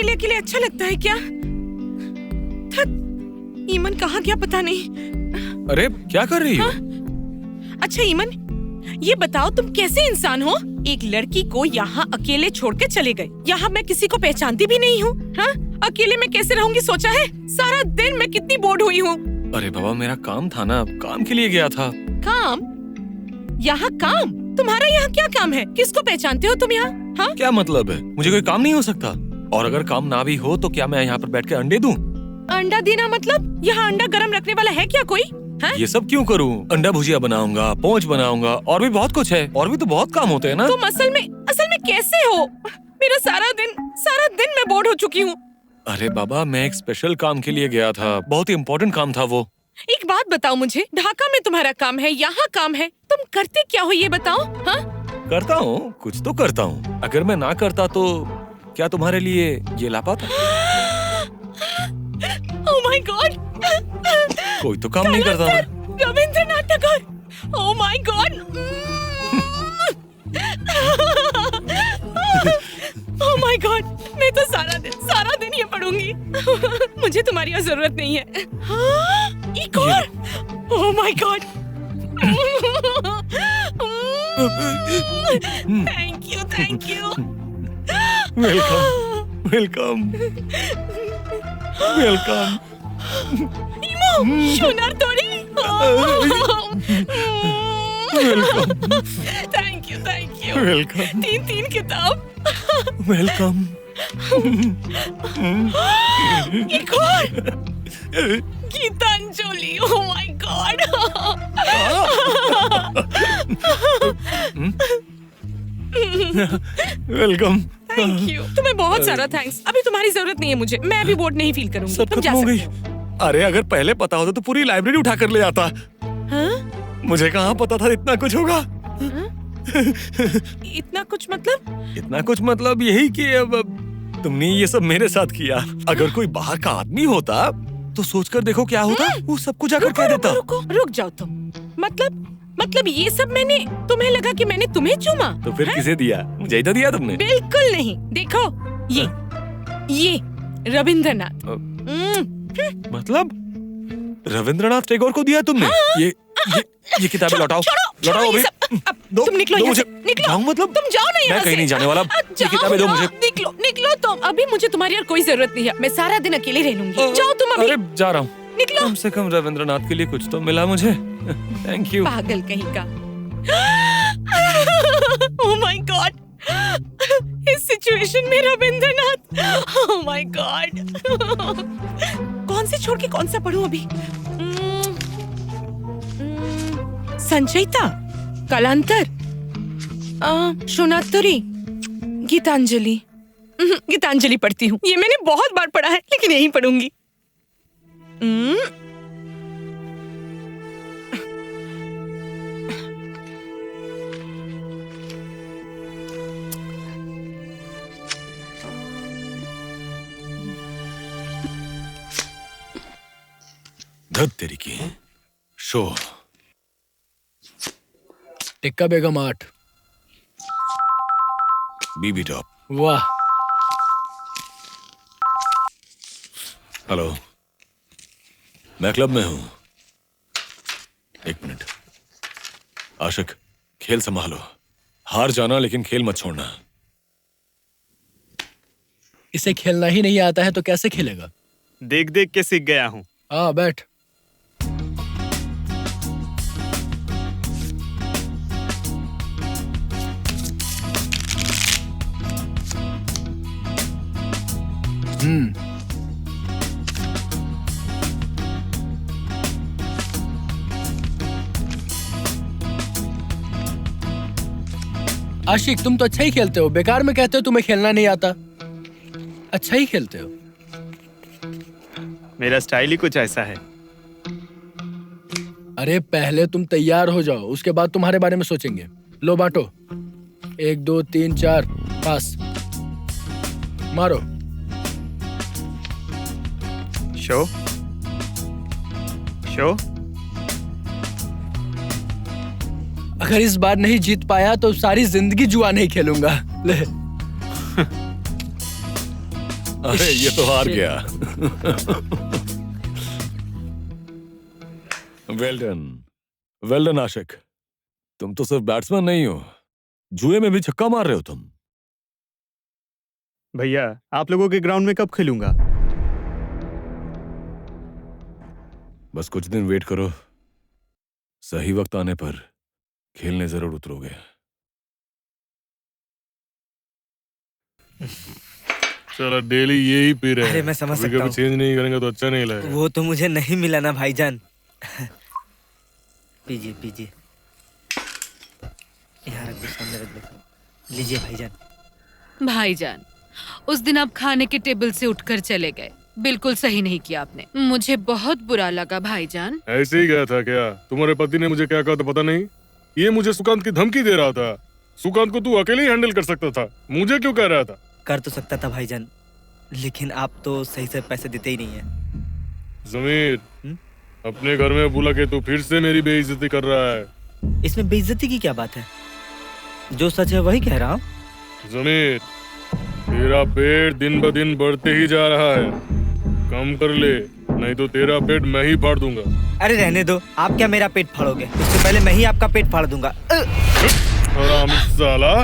अकेले अकेले अच्छा लगता है क्या? ईमन कहाँ गया पता नहीं। अरे क्या कर रही हो? अच्छा ईमन, ये बताओ तुम कैसे इंसान हो? एक लड़की को यहाँ अकेले छोड़ के चले गए। यहाँ मैं किसी को पहचानती भी नहीं हूँ। हाँ, अकेले मैं कैसे रहूंगी सोचा है? सारा दिन मैं कितनी बोर्ड हुई हूँ। अरे बाबा, मेरा काम था ना, काम के लिए गया था। काम? यहाँ काम? तुम्हारा यहाँ क्या काम है? किसको पहचानते हो तुम यहाँ? हाँ? क्या मतलब है? मुझे कोई काम नहीं हो सकता? और अगर काम ना भी हो तो क्या मैं यहाँ पर बैठ के अंडे दूं? अंडा देना मतलब? यहाँ अंडा गरम रखने वाला है क्या कोई? हाँ? ये सब क्यों करूँ? अंडा भुजिया बनाऊंगा, पोंच बनाऊंगा, और भी बहुत कुछ है। और भी तो बहुत काम होते हैं ना। तुम असल में कैसे हो? मेरा सारा दिन मैं बोर्ड हो चुकी हूँ। अरे बाबा, मैं एक स्पेशल काम के लिए गया था। बहुत ही इम्पोर्टेंट काम था वो। एक बात बताओ मुझे, ढाका में तुम्हारा काम है, यहाँ काम है, तुम करते क्या हो ये बताओ? हाँ? करता हूँ, कुछ तो करता हूँ। अगर मैं ना करता तो क्या तुम्हारे लिए ये ला पाता? ओह माय गॉड! कोई तो काम नहीं करता मैं। रविंद्रनाथ टैगोर! ओह my God! Oh my God! मैं तो सारा दिन ये पढ़ूंगी। मुझे तुम्हारी जरूरत नहीं है। हाँ? एक और? Oh my god! Thank you. Welcome. इमो, Sonar Tori. Thank you. Welcome. तीन किताब। वेलकम। एक और Gitanjali. Oh my god! Welcome. Thank you. तुम्हें बहुत सारा थैंक्स। अभी तुम्हारी जरूरत नहीं है मुझे। मैं अभी बोर्ड नहीं फील करूंगी। सब तुम जा खत्म हो गई। सकते हो। अरे अगर पहले पता होता तो पूरी लाइब्रेरी उठा कर ले आता। हाँ? मुझे कहाँ पता था इतना कुछ होगा। इतना कुछ मतलब? इतना कुछ मतलब यही कि अब तुमने ये सब मेरे साथ किया। अगर कोई बाहर का आदमी होता तो सोचकर देखो क्या होता। वो सबको जाकर कह देता। रुक जाओ तुम। मतलब ये सब मैंने, तुम्हें लगा कि मैंने तुम्हें चूमा? तो फिर किसे दिया? मुझे ही तो दिया तुमने। बिल्कुल नहीं। देखो ये रविंद्रनाथ। मतलब रविंद्रनाथ टैगोर को दिया तुमने? ये किताबें लौटाओ अभी। दो, तुम निकलो दो यहाँ से। मुझे। निकलो। जाऊँ मतलब? तुम जाओ ना यहाँ मैं कहीं से। नहीं जाने वाला। ये किताबें दो मुझे। निकलो तुम। अभी मुझे तुम्हारी और कोई जरूरत नहीं है। मैं सारा दिन अकेले रह लूंगी। जाओ तुम अभी। अरे जा रहा हूँ। निकलो। कम से कम रविंद्रनाथ के लिए कुछ तो मिला मुझे। Thank you. पागल कहीं का। ओह माय गॉड! इस सिचुएशन में रविंद्रनाथ। ओह माय गॉड! कौन से छोड़ के कौन सा पढ़ूं अभी? संचयिता, कालांतर, शोनात्तरी, गीतांजलि। गीतांजलि पढ़ती हूँ। ये मैंने बहुत बार पढ़ा है, लेकिन यही पढ़ूंगी। धत तेरी की शो। टिक्का बेगम 8। बीबी टॉप। वाह। हेलो, मैं क्लब में हूँ। एक मिनट। आशिक, खेल संभालो। हार जाना लेकिन खेल मत छोड़ना। इसे खेलना ही नहीं आता है तो कैसे खेलेगा? देख देख के सीख गया हूँ। हाँ, बैठ। आशिक, तुम तो अच्छा ही खेलते हो। बेकार में कहते हो तुम्हें खेलना नहीं आता। अच्छा ही खेलते हो। मेरा स्टाइल ही कुछ ऐसा है। अरे पहले तुम तैयार हो जाओ, उसके बाद तुम्हारे बारे में सोचेंगे। लो बांटो। 1 2 3 4 पास। मारो। शो अगर इस बार नहीं जीत पाया तो सारी जिंदगी जुआ नहीं खेलूंगा। ले। अरे ये तो हार गया। वेल डन आशिक। तुम तो सिर्फ बैट्समैन नहीं हो, जुए में भी छक्का मार रहे हो तुम। भैया आप लोगों के ग्राउंड में कब खेलूंगा? बस कुछ दिन वेट करो, सही वक्त आने पर खेलने जरूर उतरोगे। चलो डेली यही पी रहे हैं। अरे मैं समझ कभी सकता हूँ। चेंज नहीं करेंगे तो अच्छा नहीं लगेगा। वो तो मुझे नहीं मिला ना भाईजान। पीजिए पीजिए, यहाँ रख दो, सामने रख दो। लीजिए भाईजान। भाईजान, उस दिन आप खाने के टेबल से उठकर चले गए, बिल्कुल सही नहीं किया आपने। मुझे बहुत बुरा लगा भाईजान। ऐसे ही गया था क्या? तुम्हारे पति ने मुझे क्या कहा था पता नहीं? ये मुझे सुकांत की धमकी दे रहा था। सुकांत को तू अकेले ही हैंडल कर सकता था, मुझे क्यों कह रहा था? कर तो सकता था भाईजान, लेकिन आप तो सही से पैसे देते ही नहीं है। जमीर, अपने घर में बुला के तू फिर से मेरी बेइज्जती कर रहा है। इसमें बेइज्जती की क्या बात है? जो सच है वही कह रहा हूँ। जमीर, तेरा पेट दिन ब दिन बढ़ते ही जा रहा है, कम कर ले, नहीं तो तेरा पेट मैं ही फाड़ दूंगा। अरे रहने दो, आप क्या मेरा पेट फाड़ोगे? उससे पहले मैं ही आपका पेट फाड़ दूंगा। हरामी साला,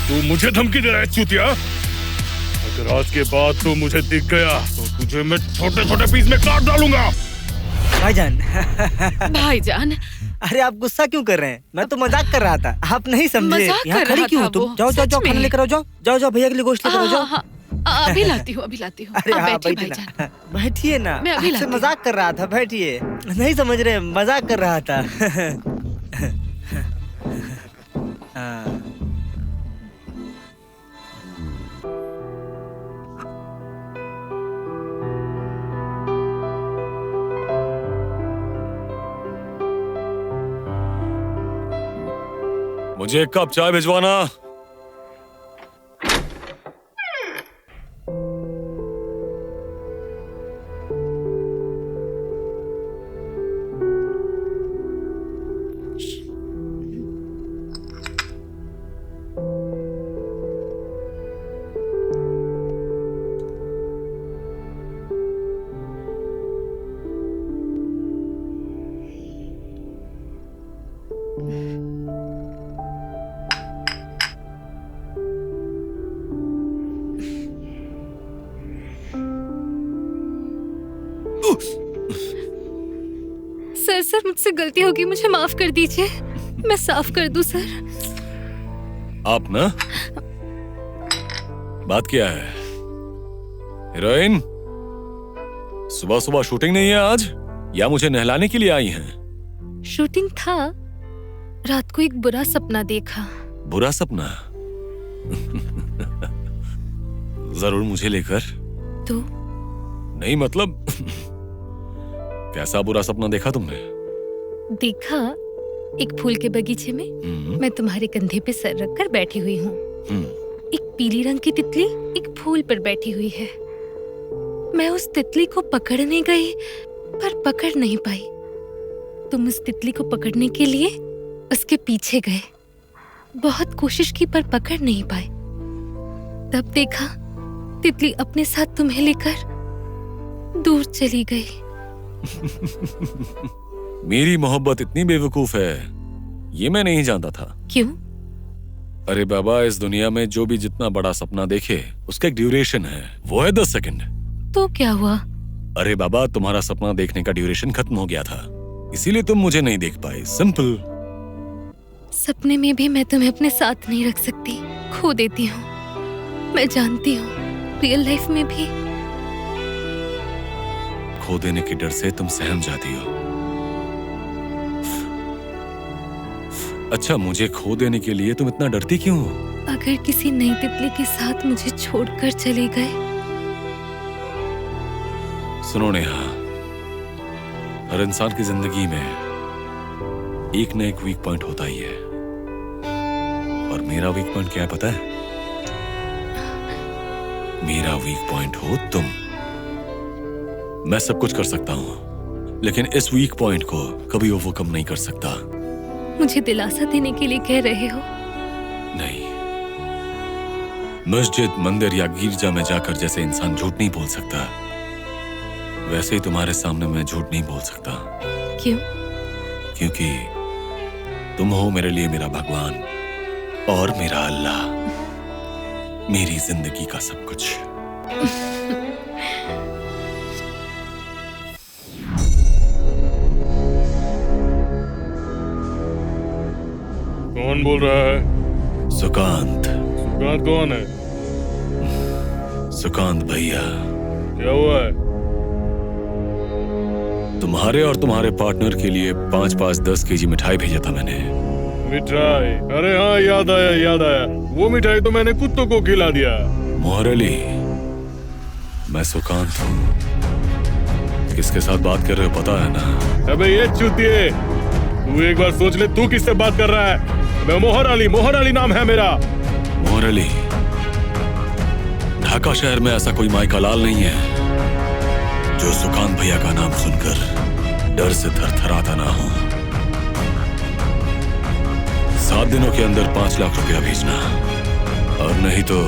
तू मुझे धमकी दे रहा है चूतिया? अगर आज के बाद तू मुझे दिख गया तो तुझे मैं छोटे छोटे पीस में काट डालूंगा। भाईजान। भाईजान, अरे आप गुस्सा क्यों कर रहे हैं? मैं तो मजाक कर रहा था, आप नहीं समझे। मजाक यहाँ कर खड़ी रहा क्यों हो था तुम? वो, जाओ जाओ सच जाओ, खाना में। लेकर आओ, जाओ जाओ जाओ, भैया के लिए गोश्त लेकर आओ, जाओ। हाँ, अभी लाती हूँ, अभी लाती हूँ। अरे आप हाँ बैठिए बैठिए भाईजान। ना, बैठिए ना। मैं अभी आपसे लाती मजाक कर रहा था, बैठिए। नहीं समझ रहे, मजाक कर रहा था। हाँ। मुझे एक कप चाय भिजवाना। सर मुझसे गलती होगी, मुझे माफ कर दीजिए। मैं साफ कर दूं सर? आप ना, बात क्या है हीरोइन? सुबह सुबह शूटिंग नहीं है आज, या मुझे नहलाने के लिए आई हैं? शूटिंग था, रात को एक बुरा सपना देखा। बुरा सपना? जरूर मुझे लेकर? तो नहीं मतलब कैसा बुरा सपना देखा तुमने? देखा, एक फूल के बगीचे में मैं तुम्हारे कंधे पे सर रखकर बैठी हुई हूँ। एक पीली रंग की तितली एक फूल पर बैठी हुई है। मैं उस तितली को पकड़ने गई, पर पकड़ नहीं पाई। तुम उस तितली को पकड़ने के लिए उसके पीछे गए, बहुत कोशिश की पर पकड़ नहीं पाए। तब देखा, तितली अपने साथ तुम्हें लेकर दूर चली गई। मेरी मोहब्बत इतनी बेवकूफ है, ये मैं नहीं जानता था। क्यों? अरे बाबा, इस दुनिया में जो भी जितना बड़ा सपना देखे उसका एक ड्यूरेशन है, वो है 10 सेकंड। तो क्या हुआ? अरे बाबा, तुम्हारा सपना देखने का ड्यूरेशन खत्म हो गया था, इसीलिए तुम मुझे नहीं देख पाए। सिंपल। सपने में भी मैं तुम्हें अपने साथ नहीं रख सकती, खो देती हूँ। मैं जानती हूँ, रियल लाइफ में भी। खो देने के डर से तुम सहम जाती हो। अच्छा, मुझे खो देने के लिए तुम इतना डरती क्यों हो? अगर किसी नई तितली के साथ मुझे छोड़कर चले गए? सुनो नेहा, हर इंसान की जिंदगी में एक न एक वीक पॉइंट होता ही है, और मेरा वीक पॉइंट क्या है पता है? मेरा वीक पॉइंट हो तुम। मैं सब कुछ कर सकता हूं, लेकिन इस वीक पॉइंट को कभी ओवरकम नहीं कर सकता। मुझे दिलासा देने के लिए कह रहे हो? नहीं, मस्जिद, मंदिर या गिरजा में जाकर जैसे इंसान झूठ नहीं बोल सकता, वैसे ही तुम्हारे सामने मैं झूठ नहीं बोल सकता। क्यों? क्योंकि तुम हो मेरे लिए मेरा भगवान और मेरा अल्लाह, मेरी जिंदगी का सब कुछ। कौन बोल रहा है? सुकांत। सुकांत कौन है? सुकांत भैया। क्या हुआ है? तुम्हारे और तुम्हारे पार्टनर के लिए 5-5 केजी मिठाई भेजा था मैंने। मिठाई? अरे हाँ, याद आया याद आया। वो मिठाई तो मैंने कुत्तों को खिला दिया। मोहर अली, मैं सुकांत हूँ। किसके साथ बात कर रहे हो पता है ना? अबे ये चूतिए, तू एक बार सोच ले तू किससे बात कर रहा है। मैं मोहर अली नाम है मेरा। मोहर अली, ढाका शहर में ऐसा कोई माइका लाल नहीं है जो सुकांत भैया का नाम सुनकर डर से थरथराता ना हो। 7 दिनों के अंदर 5 लाख रुपया भेजना, और नहीं तो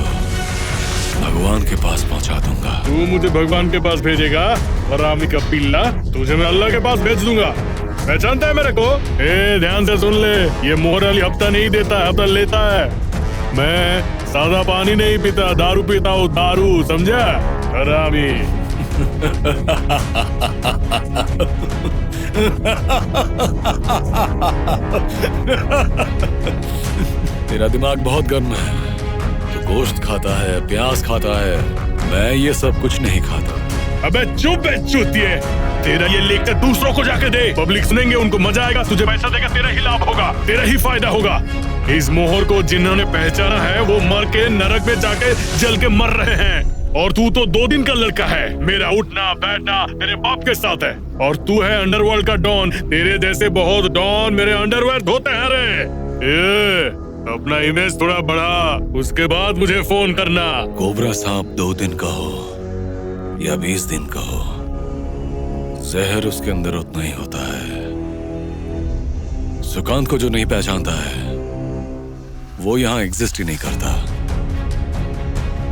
भगवान के पास पहुंचा दूंगा। तू मुझे भगवान के पास भेजेगा? हरामी का पिल्ला, तुझे मैं अल्लाह के पास भेज दूंगा। पहचानता है मेरे को? ध्यान से सुन ले, ये मोहर अली हफ्ता नहीं देता, हफ्ता लेता है। मैं सादा पानी नहीं पीता, दारू पीता हूँ, दारू, समझा? हरामी। तेरा दिमाग बहुत गर्म है। तू गोश्त खाता है, प्याज खाता है, मैं ये सब कुछ नहीं खाता। अबे चुप है चूतिए, तेरा ये लेक्चर दूसरों को जाके दे। पब्लिक सुनेंगे, उनको मजा आएगा, तुझे पैसा देगा, तेरा ही लाभ होगा, तेरा ही फायदा होगा। इस मोहर को जिन्होंने पहचाना है वो मर के नरक में जाके जल के मर रहे हैं, और तू तो 2 दिन का लड़का है। मेरा उठना बैठना मेरे बाप के साथ है, और तू है अंडरवर्ल्ड का डॉन। तेरे जैसे बहुत डॉन मेरे अंडरवेयर धोते हैं रे। अपना इमेज थोड़ा बढ़ा, उसके बाद मुझे फोन करना। कोबरा सांप 2 दिन का हो या 20 दिन का हो, जहर उसके अंदर उतना ही होता है। सुकांत को जो नहीं पहचानता है वो यहां एग्जिस्ट ही नहीं करता।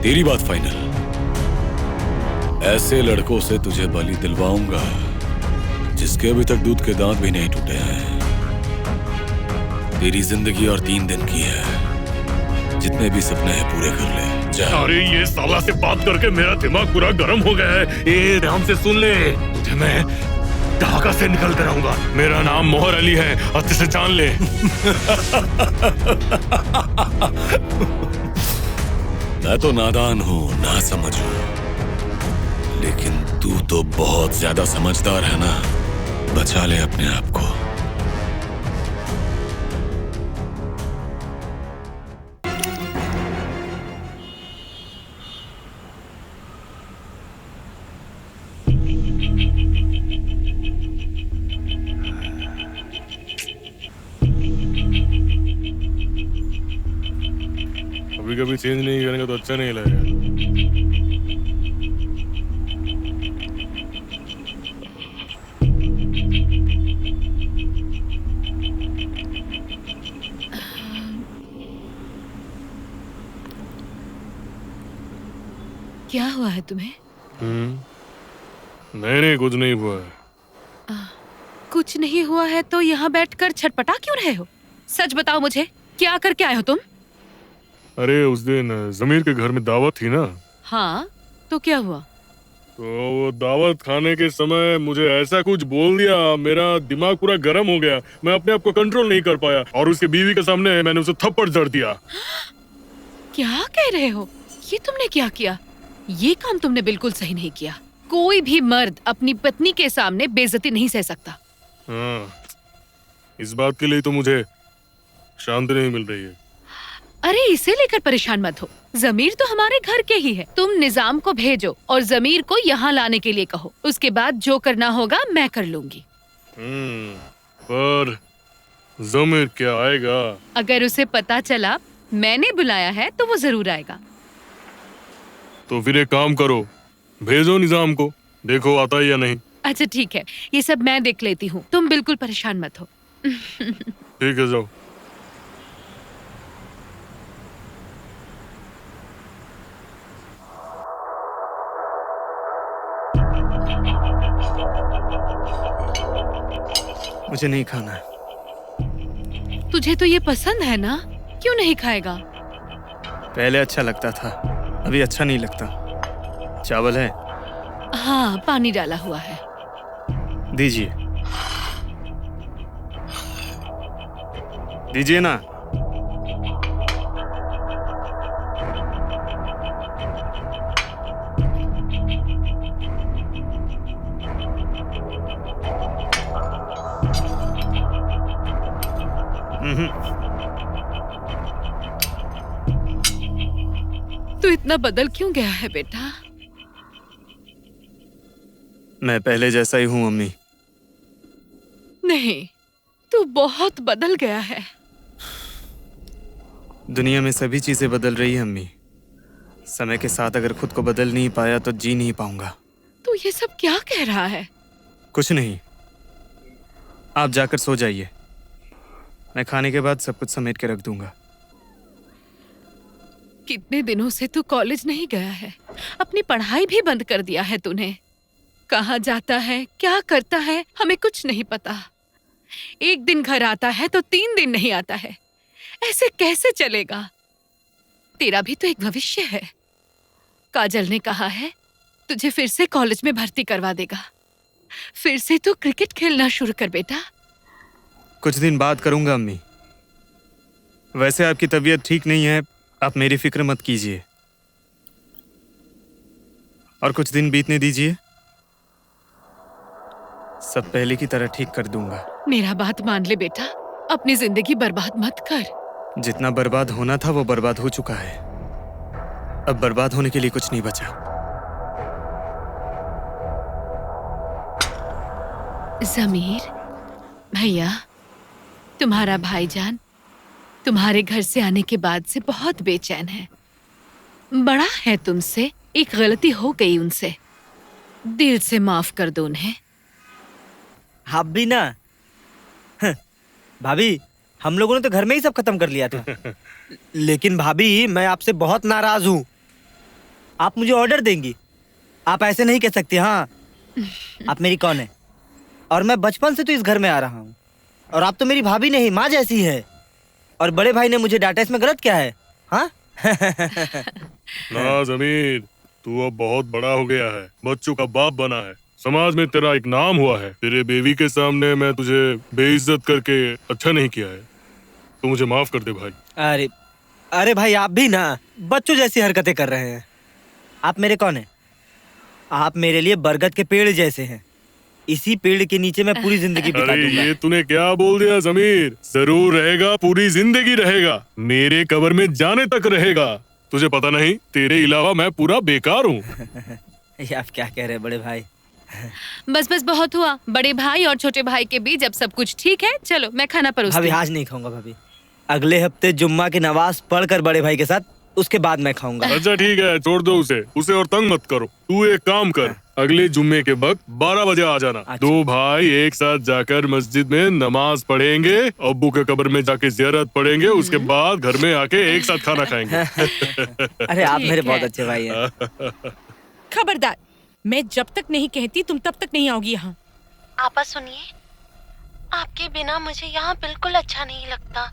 तेरी बात फाइनल। ऐसे लड़कों से तुझे बलि दिलवाऊंगा जिसके अभी तक दूध के दांत भी नहीं टूटे हैं। तेरी जिंदगी और 3 दिन की है, जितने भी सपने हैं पूरे कर ले, जा। अरे ये साला से बात करके मेरा दिमाग पूरा गर्म हो गया है। ध्यान से सुन ले, तुझे मैं ढाका से निकल कर आऊंगा। मेरा नाम मोहर अली है, अच्छे से जान ले। मैं तो नादान हूँ, ना समझू, लेकिन तू तो बहुत ज्यादा समझदार है ना। बचा ले अपने आप को। कभी चेंज नहीं करेंगे तो अच्छा नहीं लगेगा। क्या हुआ है तुम्हें? नहीं, कुछ नहीं हुआ है। कुछ नहीं हुआ है तो यहाँ बैठकर छटपटा क्यों रहे हो? सच बताओ मुझे, क्या करके आए हो तुम? अरे उस दिन जमीर के घर में दावत थी ना। हाँ, तो क्या हुआ? तो वो दावत खाने के समय मुझे ऐसा कुछ बोल दिया, मेरा दिमाग पूरा गर्म हो गया। मैं अपने आप को कंट्रोल नहीं कर पाया, और उसके बीवी के सामने मैंने उसे थप्पड़ जड़ दिया। क्या कह रहे हो? ये तुमने क्या किया? ये काम तुमने बिल्कुल सही नहीं किया। कोई भी मर्द अपनी पत्नी के सामने बेइज्जती नहीं सह सकता। हाँ, इस बात के लिए तो मुझे शांति नहीं मिल रही है। अरे इसे लेकर परेशान मत हो, जमीर तो हमारे घर के ही है। तुम निजाम को भेजो और जमीर को यहाँ लाने के लिए कहो, उसके बाद जो करना होगा मैं कर लूंगी। पर जमीर क्या आएगा? अगर उसे पता चला मैंने बुलाया है तो वो जरूर आएगा। तो फिर एक काम करो, भेजो निजाम को, देखो आता है या नहीं। अच्छा ठीक है, ये सब मैं देख लेती हूँ, तुम बिल्कुल परेशान मत हो। ठीक है, जाओ। मुझे नहीं खाना है। तुझे तो ये पसंद है ना, क्यों नहीं खाएगा? पहले अच्छा लगता था, अभी अच्छा नहीं लगता। चावल है? हाँ, पानी डाला हुआ है। दीजिए। दीजिए ना। तू इतना बदल क्यों गया है बेटा? मैं पहले जैसा ही हूँ अम्मी। नहीं, तू बहुत बदल गया है। दुनिया में सभी चीजें बदल रही है अम्मी। समय के साथ अगर खुद को बदल नहीं पाया तो जी नहीं पाऊंगा। तू ये सब क्या कह रहा है? कुछ नहीं, आप जाकर सो जाइए। मैं खाने के बाद सब कुछ समेट के रख दूंगा। कितने दिनों से तू कॉलेज नहीं गया है, अपनी पढ़ाई भी बंद कर दिया है तूने। कहाँ जाता है, क्या करता है, हमें कुछ नहीं पता। एक दिन घर आता है तो 3 दिन नहीं आता है। ऐसे कैसे चलेगा? तेरा भी तो एक भविष्य है। काजल ने कहा है तुझे फिर से कॉलेज में भर्ती करवा देगा। फिर से तू क्रिकेट खेलना शुरू कर बेटा। कुछ दिन बाद करूंगा अम्मी। वैसे आपकी तबीयत ठीक नहीं है, आप मेरी फिक्र मत कीजिए। और कुछ दिन बीतने दीजिए, सब पहले की तरह ठीक कर दूंगा। मेरा बात मान ले बेटा, अपनी जिंदगी बर्बाद मत कर। जितना बर्बाद होना था वो बर्बाद हो चुका है। अब बर्बाद होने के लिए कुछ नहीं बचा। ज़मीर भैया, तुम्हारा भाईजान तुम्हारे घर से आने के बाद से बहुत बेचैन है। बड़ा है तुमसे, एक गलती हो गई उनसे, दिल से माफ कर दो उन्हें। आप भी ना। भाभी, हम लोगों ने तो घर में ही सब खत्म कर लिया था। लेकिन भाभी, मैं आपसे बहुत नाराज हूँ। आप मुझे ऑर्डर देंगी? आप ऐसे नहीं कह सकती। हाँ, आप मेरी कौन है? और मैं बचपन से तो इस घर में आ रहा हूँ। और आप तो मेरी भाभी नहीं, माँ जैसी है। और बड़े भाई ने मुझे डांटा, इसमें गलत क्या है? हाँ? ना ज़मीर, तू अब बहुत बड़ा हो गया है, बच्चों का बाप बना है, समाज में तेरा एक नाम हुआ है। तेरे बेबी के सामने मैं तुझे बेइज्जत करके अच्छा नहीं किया है, तो मुझे माफ कर दे भाई। अरे भाई, आप भी ना बच्चों जैसी हरकतें कर रहे हैं। आप मेरे कौन है? आप मेरे लिए बरगद के पेड़ जैसे हैं। इसी पेड़ के नीचे मैं पूरी जिंदगी बिता अरे दूंगा। ये तूने क्या बोल दिया ज़मीर? जरूर रहेगा, पूरी जिंदगी रहेगा, मेरे कब्र में जाने तक रहेगा। तुझे पता नहीं, तेरे अलावा मैं पूरा बेकार हूँ। ये आप क्या कह रहे हैं बड़े भाई? बस बस बहुत हुआ। बड़े भाई और छोटे भाई के बीच अब सब कुछ ठीक है। चलो मैं खाना परोसती भाभी, हूँ। आज नहीं खाऊंगा भाभी। अगले हफ्ते जुम्मा की नमाज पढ़कर बड़े भाई के साथ, उसके बाद मैं खाऊंगा। अच्छा ठीक है, छोड़ दो उसे और तंग मत करो। तू एक काम कर, अगले जुम्मे के वक्त 12 बजे आ जाना। अच्छा। 2 भाई एक साथ जाकर मस्जिद में नमाज पढ़ेंगे, अब्बू के कब्र में जाके ज़ियारत पढ़ेंगे, उसके बाद घर में आके एक साथ खाना खाएंगे। अरे आप ठीक मेरे है। बहुत अच्छे भाई हैं। खबरदार, मैं जब तक नहीं कहती तुम तब तक नहीं आओगी यहाँ। आपा सुनिए, आपके बिना मुझे यहाँ बिल्कुल अच्छा नहीं लगता।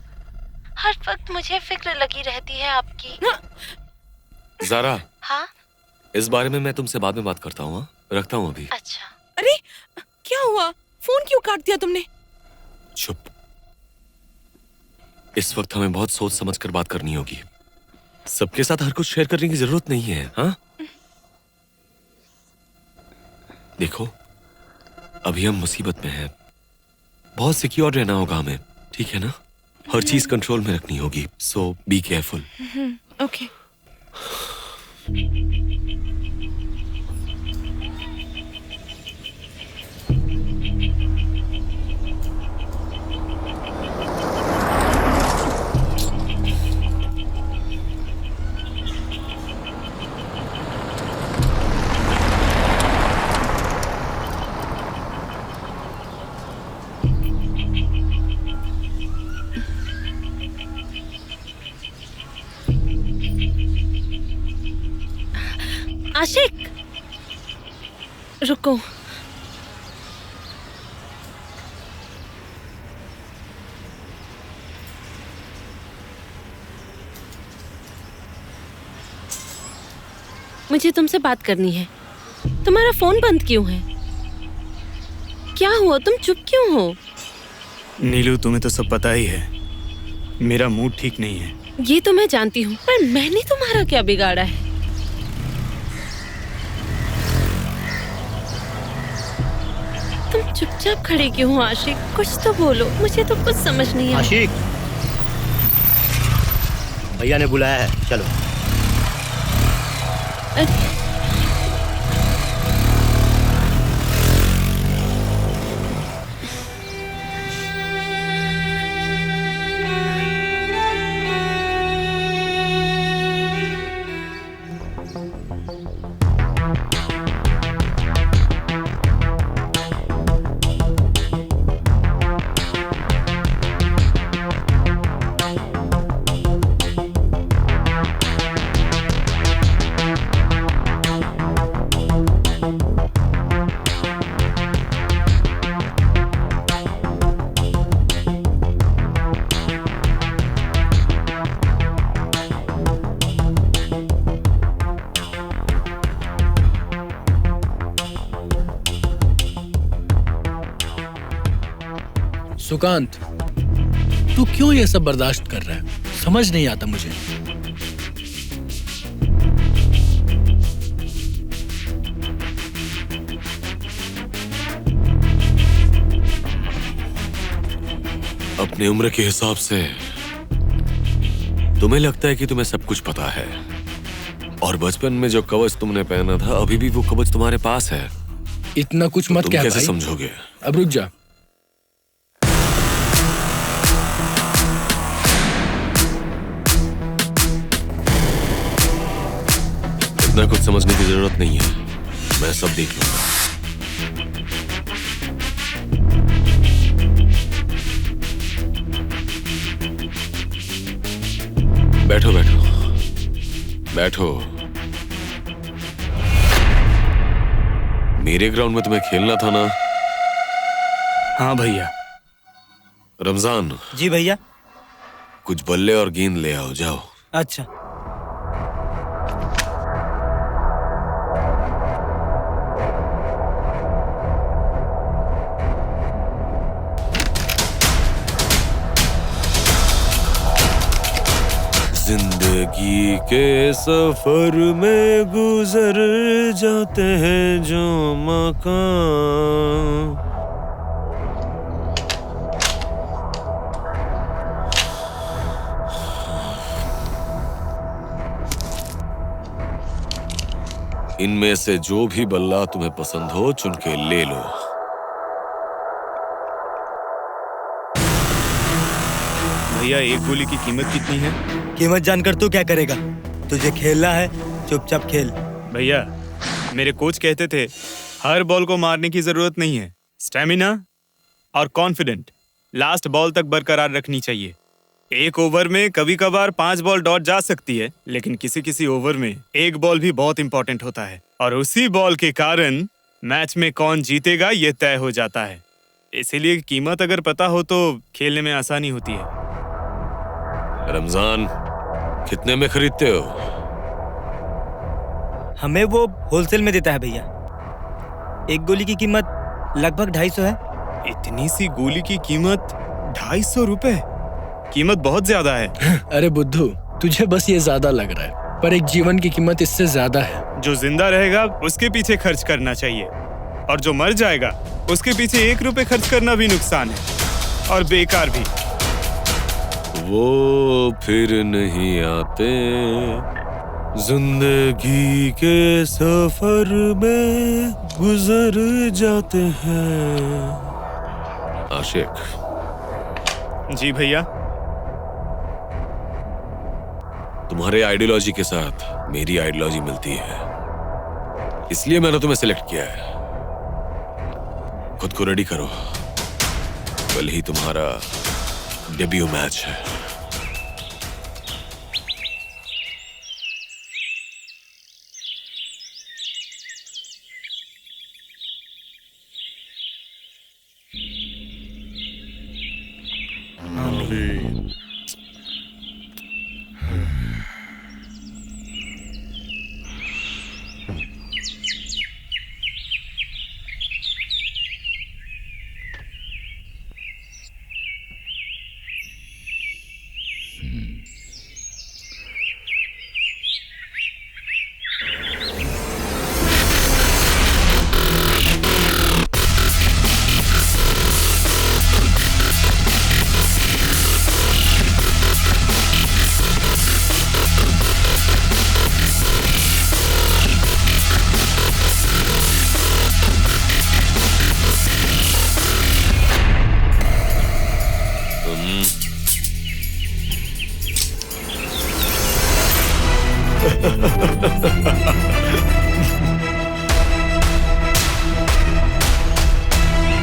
हर वक्त मुझे फिक्र लगी रहती है आपकी। ज़ारा, हाँ? इस बारे में मैं तुमसे बाद में बात करता हूँ। हाँ? रखता हूँ अभी। अच्छा। अरे क्या हुआ? फोन क्यों काट दिया तुमने? चुप। इस वक्त हमें बहुत सोच समझ कर बात करनी होगी। सबके साथ हर कुछ शेयर करने की जरूरत नहीं है। हाँ, देखो अभी हम मुसीबत में हैं, बहुत सिक्योर रहना होगा हमें, ठीक है ना? हर चीज कंट्रोल में रखनी होगी, सो बी केयरफुल। ओके। आशिक, रुको। मुझे तुमसे बात करनी है। तुम्हारा फोन बंद क्यों है? क्या हुआ, तुम चुप क्यों हो? नीलू, तुम्हें तो सब पता ही है, मेरा मूड ठीक नहीं है। ये तो मैं जानती हूँ, पर मैंने तुम्हारा क्या बिगाड़ा है? तुम चुपचाप खड़े क्यों हो आशिक? कुछ तो बोलो, मुझे तो कुछ समझ नहीं आ रहा। आशिक, भैया ने बुलाया है, चलो। सुकांत, तू क्यों ये सब बर्दाश्त कर रहा है? समझ नहीं आता मुझे। अपनी उम्र के हिसाब से तुम्हें लगता है कि तुम्हें सब कुछ पता है, और बचपन में जो कवच तुमने पहना था अभी भी वो कवच तुम्हारे पास है। इतना कुछ मत तुम कह कैसे भाई। समझोगे? अब रुक जा। इतना कुछ समझने की जरूरत नहीं है, मैं सब देख लूंगा। बैठो बैठो बैठो। मेरे ग्राउंड में तुम्हें खेलना था ना? हाँ भैया। रमजान। जी भैया। कुछ बल्ले और गेंद ले आओ, जाओ। अच्छा। जिंदगी के सफर में गुजर जाते हैं जो मकाम, इनमें से जो भी बल्ला तुम्हें पसंद हो चुन के ले लो। भैया, एक गोली की कीमत कितनी है? कीमत जानकर तू क्या करेगा? तुझे खेलना है, चुपचाप खेल। भैया, मेरे कोच कहते थे हर बॉल को मारने की जरूरत नहीं है, स्टेमिना और कॉन्फिडेंट लास्ट बॉल तक बरकरार रखनी चाहिए। एक ओवर में कभी कभार 5 बॉल डॉट जा सकती है, लेकिन किसी किसी ओवर में एक बॉल भी बहुत इंपॉर्टेंट होता है, और उसी बॉल के कारण मैच में कौन जीतेगा ये तय हो जाता है। इसीलिए कीमत अगर पता हो तो खेलने में आसानी होती है। रमजान, कितने में खरीदते हो? हमें वो होलसेल में देता है भैया। एक गोली की कीमत लगभग 250 है। इतनी सी गोली की कीमत 250 रुपए? कीमत बहुत ज्यादा है। अरे बुद्धू, तुझे बस ये ज्यादा लग रहा है, पर एक जीवन की कीमत इससे ज्यादा है। जो जिंदा रहेगा उसके पीछे खर्च करना चाहिए, और जो मर जाएगा उसके पीछे 1 रुपए खर्च करना भी नुकसान है और बेकार भी। वो फिर नहीं आते जिंदगी के सफर में गुजर जाते हैं। आशिक। जी भैया। तुम्हारे आइडियोलॉजी के साथ मेरी आइडियोलॉजी मिलती है, इसलिए मैंने तुम्हें सिलेक्ट किया है। खुद को रेडी करो, कल ही तुम्हारा डेब्यू मैच है।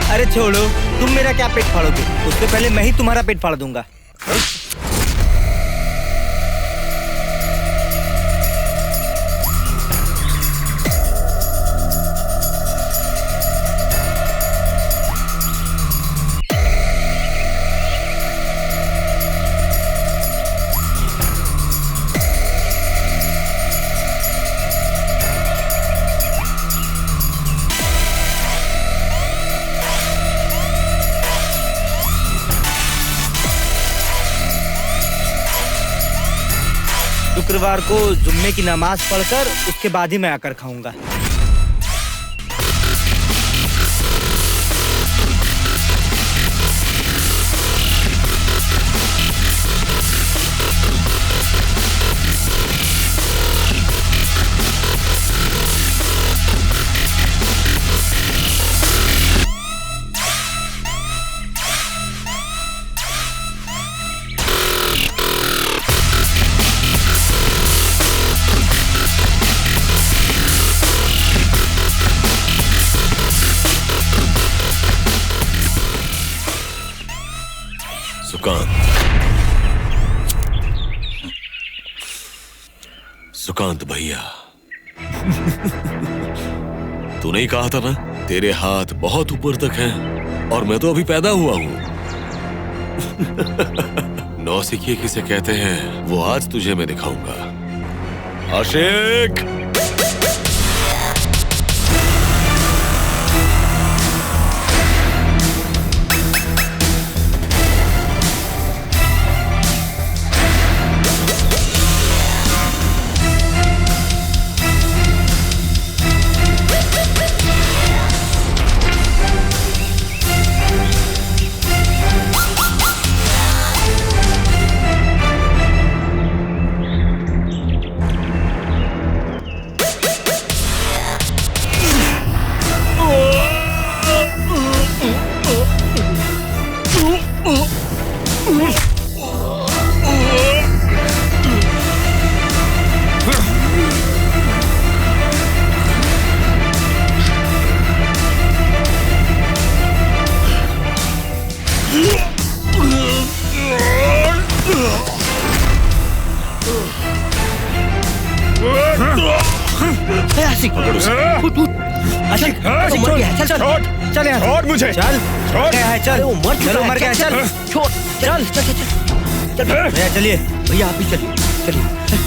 अरे छोड़ो, तुम मेरा क्या पेट फाड़ोगे? उससे पहले मैं ही तुम्हारा पेट फाड़ दूंगा। शुक्रवार को जुम्मे की नमाज पढ़कर उसके बाद ही मैं आकर खाऊंगा। सुकांत भैया, तूने ही कहा था ना तेरे हाथ बहुत ऊपर तक हैं और मैं तो अभी पैदा हुआ हूं। नौसिखिए किसे कहते हैं वो आज तुझे मैं दिखाऊंगा। आशिक, चल यार, छोड़ मुझे, चल, छोड़ गया है, चल, चलो मर गया, चल, छोड़, चल, चल, चल, चल, भैया चलिए, भैया आप भी चलिए, चलिए, चल।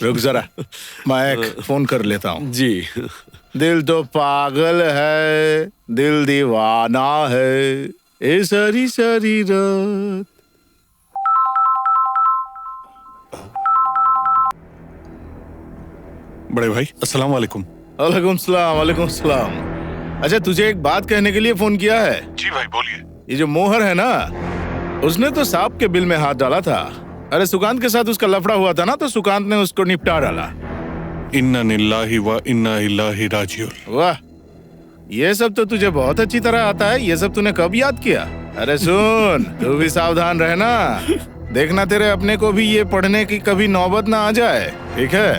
रुक जरा, मैं एक फोन कर लेता हूँ। जी। दिल तो पागल है, दिल दीवाना है, ए सारी सारी रात। बड़े भाई अस्सलाम वालेकुम। वालेकुम सलाम, वालेकुम सलाम। अच्छा, तुझे एक बात कहने के लिए फोन किया है। जी भाई बोलिए। ये जो मोहर है ना, उसने तो सांप के बिल में हाथ डाला था। अरे सुकांत के साथ उसका लफड़ा हुआ था ना, तो सुकांत ने उसको निपटा डाला। इन्ना लिल्लाहि व इन्ना इलैहि राजिऊन। वाह, ये सब तो तुझे बहुत अच्छी तरह आता है। ये सब तूने कब याद किया? अरे सुन, तू भी सावधान रहना, देखना तेरे अपने को भी ये पढ़ने की कभी नौबत ना आ जाए, ठीक है?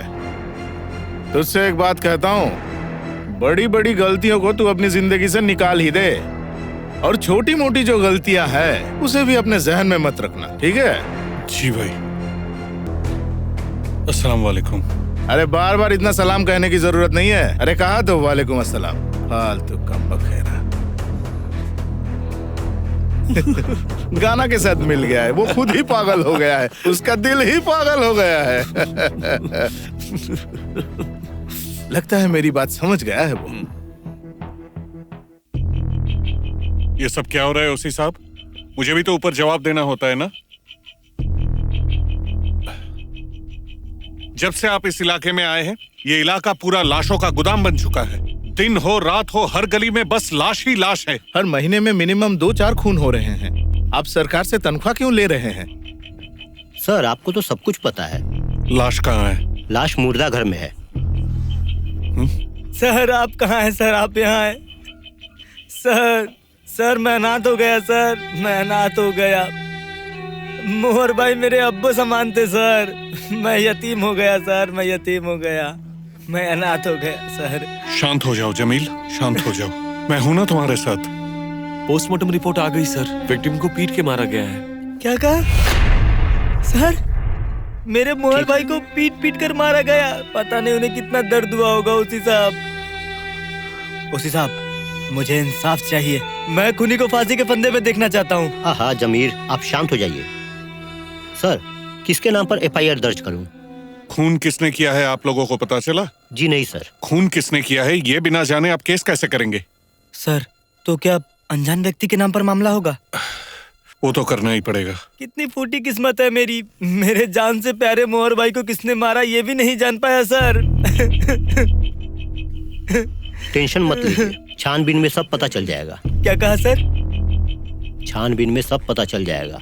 तुझसे एक बात कहता हूँ, बड़ी बड़ी गलतियों को तू अपनी जिंदगी से निकाल ही दे, और छोटी मोटी जो गलतियां हैं उसे भी अपने जहन में मत रखना, ठीक है? जी भाई। अस्सलाम वालेकुम। अरे बार बार इतना सलाम कहने की जरूरत नहीं है। अरे कहा तो वालेकुम अस्सलाम, फालतू कम बखेरा। गाना के साथ मिल गया है, वो खुद ही पागल हो गया है, उसका दिल ही पागल हो गया है। लगता है मेरी बात समझ गया है वो। ये सब क्या हो रहा है ओसी साहब? मुझे भी तो ऊपर जवाब देना होता है ना। जब से आप इस इलाके में आए हैं, ये इलाका पूरा लाशों का गोदाम बन चुका है। दिन हो रात हो, हर गली में बस लाश ही लाश है। हर महीने में मिनिमम 2-4 खून हो रहे हैं। आप सरकार से तनख्वाह क्यों ले रहे हैं? सर, आपको तो सब कुछ पता है। लाश कहाँ है? लाश मुर्दा घर में है। सर आप कहाँ हैं? सर आप यहाँ हैं? सर मैं अनाथ हो गया। सर मैं अनाथ हो गया। मोहर भाई मेरे अब्बू समान थे सर। मैं यतीम हो गया सर, मैं यतीम हो गया, मैं अनाथ हो गया सर। शांत हो जाओ जमील, शांत हो जाओ। मैं हूं ना तुम्हारे साथ। पोस्टमार्टम रिपोर्ट आ गई सर, विक्टिम को पीट के मारा गया है। क्या कहा सर? मेरे मोहर भाई को पीट कर मारा गया। पता नहीं उन्हें कितना दर्द हुआ होगा। ओसी साहब मुझे इंसाफ चाहिए। मैं खूनी को फांसी के फंदे पे देखना चाहता हूँ। हाँ जमीर, आप शांत हो जाइए। सर, किसके नाम पर एफआईआर दर्ज करूं? खून किसने किया है आप लोगों को पता चला? जी नहीं सर। खून किसने किया है ये बिना जाने आप केस कैसे करेंगे? सर तो क्या अनजान व्यक्ति के नाम पर मामला होगा? वो तो करना ही पड़ेगा। कितनी फूटी किस्मत है मेरी। मेरे जान से प्यारे मोहर भाई को किसने मारा ये भी नहीं जान पाया सर। टेंशन मत लीजिए, छानबीन में सब पता चल जाएगा। क्या कहा सर? छानबीन में सब पता चल जाएगा।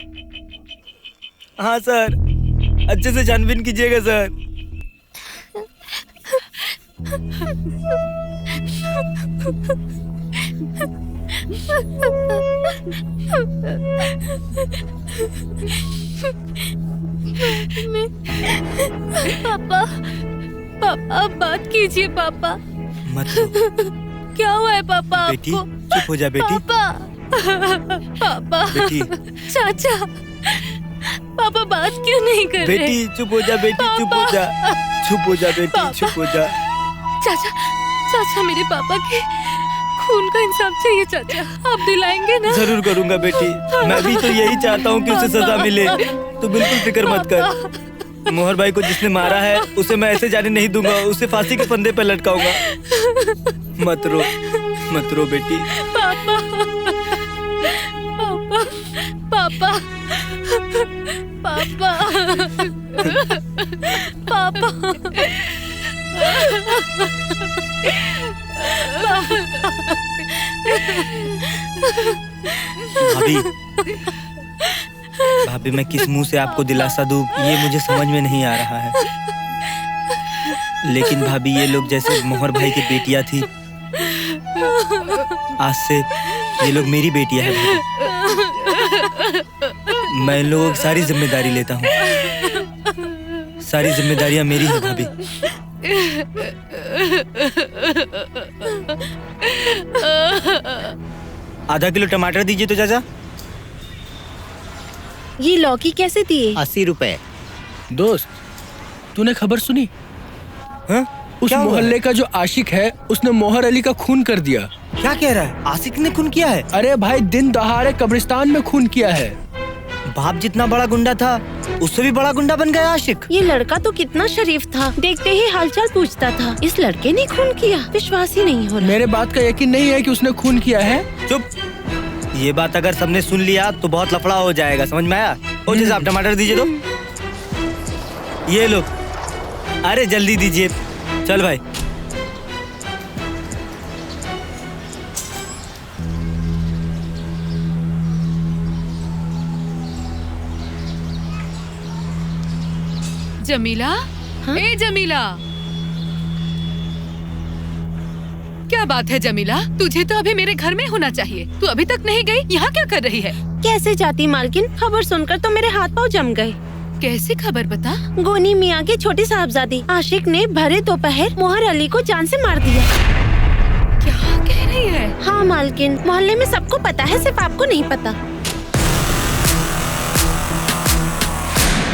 हाँ सर, अच्छे से छानबीन कीजिएगा सर। पापा आप बात कीजिए पापा। मत रो। क्या हुआ है पापा बेटी? आपको? चुप हो जा बेटी। पापा बेटी। चाचा, पापा बात क्यों नहीं कर रहे? बेटी चुप हो जा बेटी, चुप हो जा, चुप हो जा बेटी, चुप हो जा। चाचा मेरे पापा के खून का इंसाफ चाहिए चाचा, आप दिलाएंगे ना? जरूर करूंगा बेटी, मैं भी तो यही चाहता हूँ कि उसे सजा मिले। तू बिल्कुल फिक्र मत कर। मोहर भाई को जिसने मारा है उसे मैं ऐसे जाने नहीं दूंगा, उसे फांसी के फंदे पे लटकाऊंगा। मत रो बेटी। पापा पापा पापा पापा भाभी मैं किस मुंह से आपको दिलासा दूं ये मुझे समझ में नहीं आ रहा है। लेकिन भाभी ये लोग जैसे मोहर भाई की बेटियां थी, आज से ये लोग मेरी बेटियां हैं भाभी। मैं इन लोगों की सारी जिम्मेदारी लेता हूँ। सारी जिम्मेदारियां मेरी है भाभी। आधा किलो टमाटर दीजिए तो चाचा। ये लौकी कैसे दिए? 80 रुपए। दोस्त, तूने खबर सुनी? हाँ? उस मोहल्ले का जो आशिक है उसने मोहर अली का खून कर दिया। क्या कह रहा है? आशिक ने खून किया है? अरे भाई, दिन दहाड़े कब्रिस्तान में खून किया है। बाप जितना बड़ा गुंडा था उससे भी बड़ा गुंडा बन गया आशिक। ये लड़का तो कितना शरीफ था, देखते ही हालचाल पूछता था। इस लड़के ने खून किया? विश्वास ही नहीं हो रहा। मेरे बात का यकीन नहीं है कि उसने खून किया है। चुप। ये बात अगर सबने सुन लिया तो बहुत लफड़ा हो जाएगा, समझ में आया? ओ जी साहब, टमाटर दीजिए तो। ये लो। अरे जल्दी दीजिए। चल भाई। जमीला, ए जमीला, क्या बात है जमीला? तुझे तो अभी मेरे घर में होना चाहिए। तू अभी तक नहीं गई? यहाँ क्या कर रही है? कैसे जाती मालकिन, खबर सुनकर तो मेरे हाथ पाँव जम गए। कैसी खबर बता? गोनी मियाँ के छोटी साहबजादी आशिक ने भरे दोपहर मोहर अली को जान से मार दिया। क्या कह रही है? हाँ मालकिन, मोहल्ले में सबको पता है, सिर्फ आपको नहीं पता।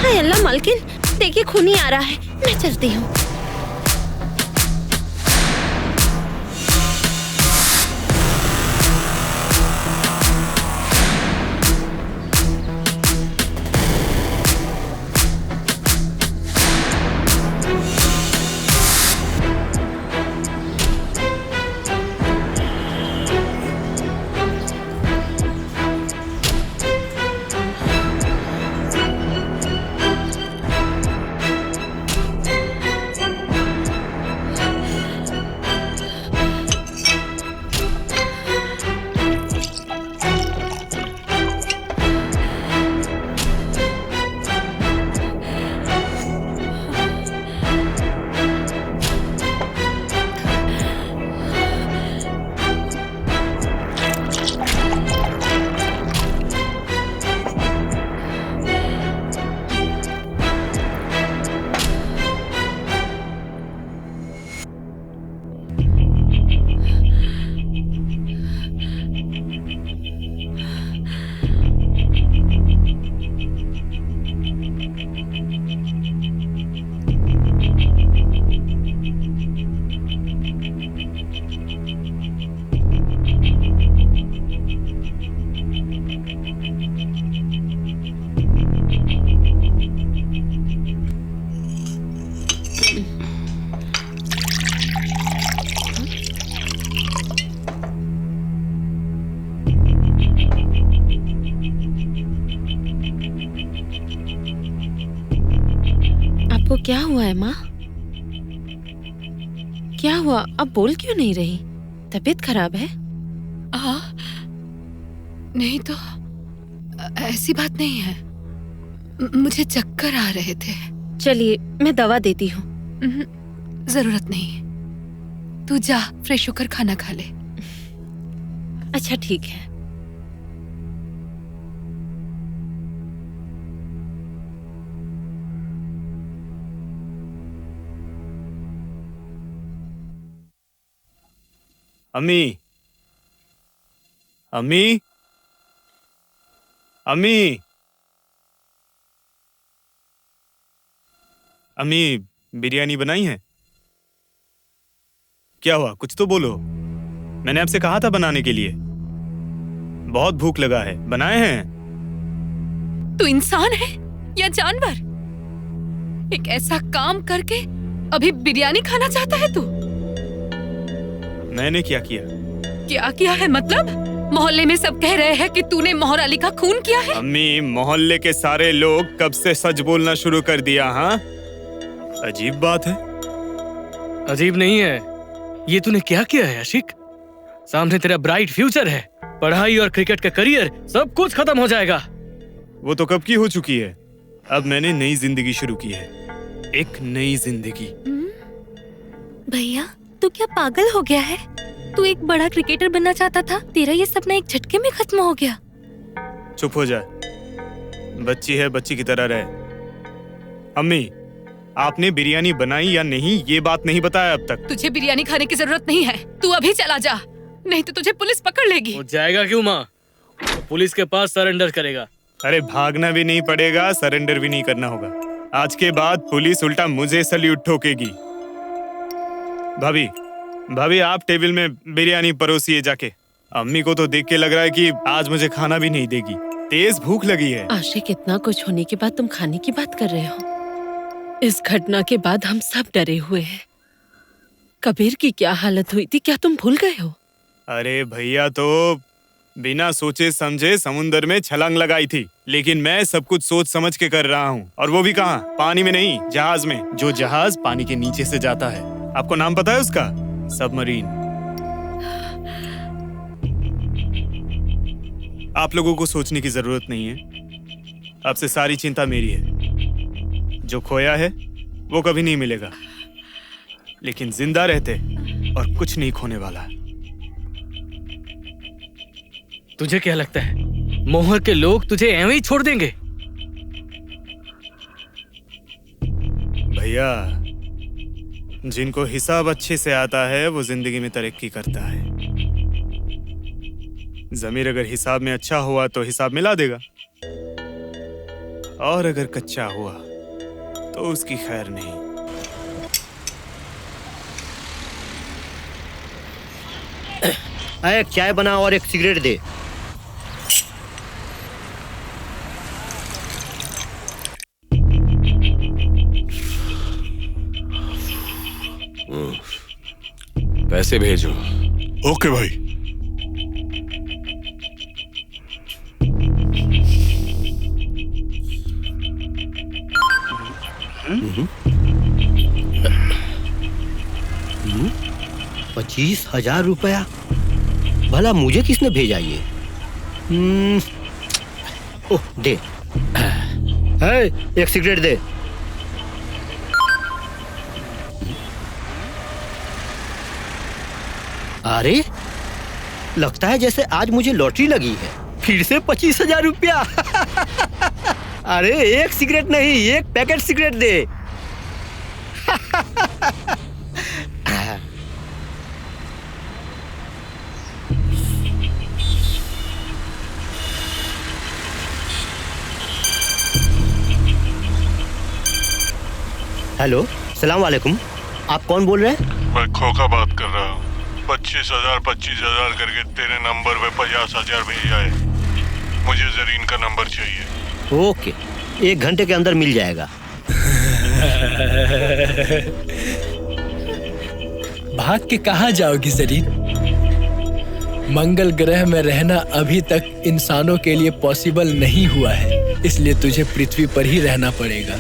हाय अल्लाह मालकिन, देखिए खूनी आ रहा है, मैं चलती हूँ। है माँ? क्या हुआ? अब बोल क्यों नहीं रही? तबीयत खराब है? नहीं तो ऐसी बात नहीं है। मुझे चक्कर आ रहे थे। चलिए मैं दवा देती हूँ। जरूरत नहीं, तू जा फ्रेश होकर खाना खा ले। अच्छा ठीक है। अम्मी, अम्मी, अम्मी, अम्मी, बिरयानी बनाई है? क्या हुआ? कुछ तो बोलो। मैंने आपसे कहा था बनाने के लिए। बहुत भूख लगा है। बनाए हैं? तू इंसान है या जानवर? एक ऐसा काम करके अभी बिरयानी खाना चाहता है तू? मैंने क्या किया? क्या किया है मतलब? मोहल्ले में सब कह रहे हैं कि तूने मोहर अली का खून किया है। अम्मी, मोहल्ले के सारे लोग कब से सच बोलना शुरू कर दिया? हाँ, अजीब बात है। अजीब नहीं है। ये तूने क्या किया है आशिक? सामने तेरा ब्राइट फ्यूचर है। पढ़ाई और क्रिकेट का करियर सब कुछ खत्म हो जाएगा। वो तो कब की हो चुकी है। अब मैंने नई जिंदगी शुरू की है। एक नई जिंदगी। भैया तू क्या पागल हो गया है? तू एक बड़ा क्रिकेटर बनना चाहता था, तेरा ये सपना एक झटके में खत्म हो गया। चुप हो जा। बच्ची है, बच्ची की तरह रहे। अम्मी, आपने बिरयानी बनाई या नहीं ये बात नहीं बताया अब तक। तुझे बिरयानी खाने की जरूरत नहीं है। तू अभी चला जा, नहीं तो तुझे पुलिस पकड़ लेगी। वो जाएगा क्यों माँ? तो पुलिस के पास सरेंडर करेगा। अरे भागना भी नहीं पड़ेगा, सरेंडर भी नहीं करना होगा। आज के बाद पुलिस उल्टा मुझे सल्यूट ठोकेगी। भाभी, भाभी आप टेबल में बिरयानी परोसिए जाके। अम्मी को तो देख के लग रहा है कि आज मुझे खाना भी नहीं देगी। तेज भूख लगी है। आशिक, इतना कुछ होने के बाद तुम खाने की बात कर रहे हो? इस घटना के बाद हम सब डरे हुए हैं। कबीर की क्या हालत हुई थी, क्या तुम भूल गए हो? अरे भैया तो बिना सोचे समझे समुंदर में छलांग लगाई थी, लेकिन मैं सब कुछ सोच समझ के कर रहा हूँ। और वो भी कहाँ? पानी में नहीं, जहाज में। जो जहाज पानी के नीचे से जाता है। आपको नाम पता है उसका? सबमरीन। आप लोगों को सोचने की जरूरत नहीं है। अब से सारी चिंता मेरी है। जो खोया है वो कभी नहीं मिलेगा, लेकिन जिंदा रहते और कुछ नहीं खोने वाला। तुझे क्या लगता है मोहर के लोग तुझे ऐਵੇਂ ही छोड़ देंगे? भैया, जिनको हिसाब अच्छे से आता है वो जिंदगी में तरक्की करता है। जमीर अगर हिसाब में अच्छा हुआ तो हिसाब मिला देगा, और अगर कच्चा हुआ तो उसकी खैर नहीं। एक चाय बना और एक सिगरेट दे। पैसे भेजो। ओके भाई। हम्म, 25,000 रुपया। भला मुझे किसने भेजा ये? ओह, दे। है, एक सिगरेट दे। अरे, लगता है जैसे आज मुझे लॉटरी लगी है। फिर से 25,000 रुपया। अरे एक सिगरेट नहीं, एक पैकेट सिगरेट दे। हेलो, सलाम वालेकुम। आप कौन बोल रहे हैं? मैं खोखा बात कर रहा हूँ। 25,000 करके तेरे नंबर पे 50,000 भेजा है। मुझे जरीन का नंबर चाहिए। ओके, 1 घंटे के अंदर मिल जाएगा। भाग के कहाँ जाओगी जरीन? मंगल ग्रह में रहना अभी तक इंसानों के लिए पॉसिबल नहीं हुआ है, इसलिए तुझे पृथ्वी पर ही रहना पड़ेगा।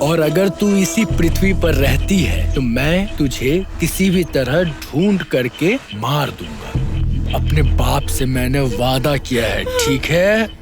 और अगर तू इसी पृथ्वी पर रहती है तो मैं तुझे किसी भी तरह ढूंढ करके मार दूंगा। अपने बाप से मैंने वादा किया है, ठीक है?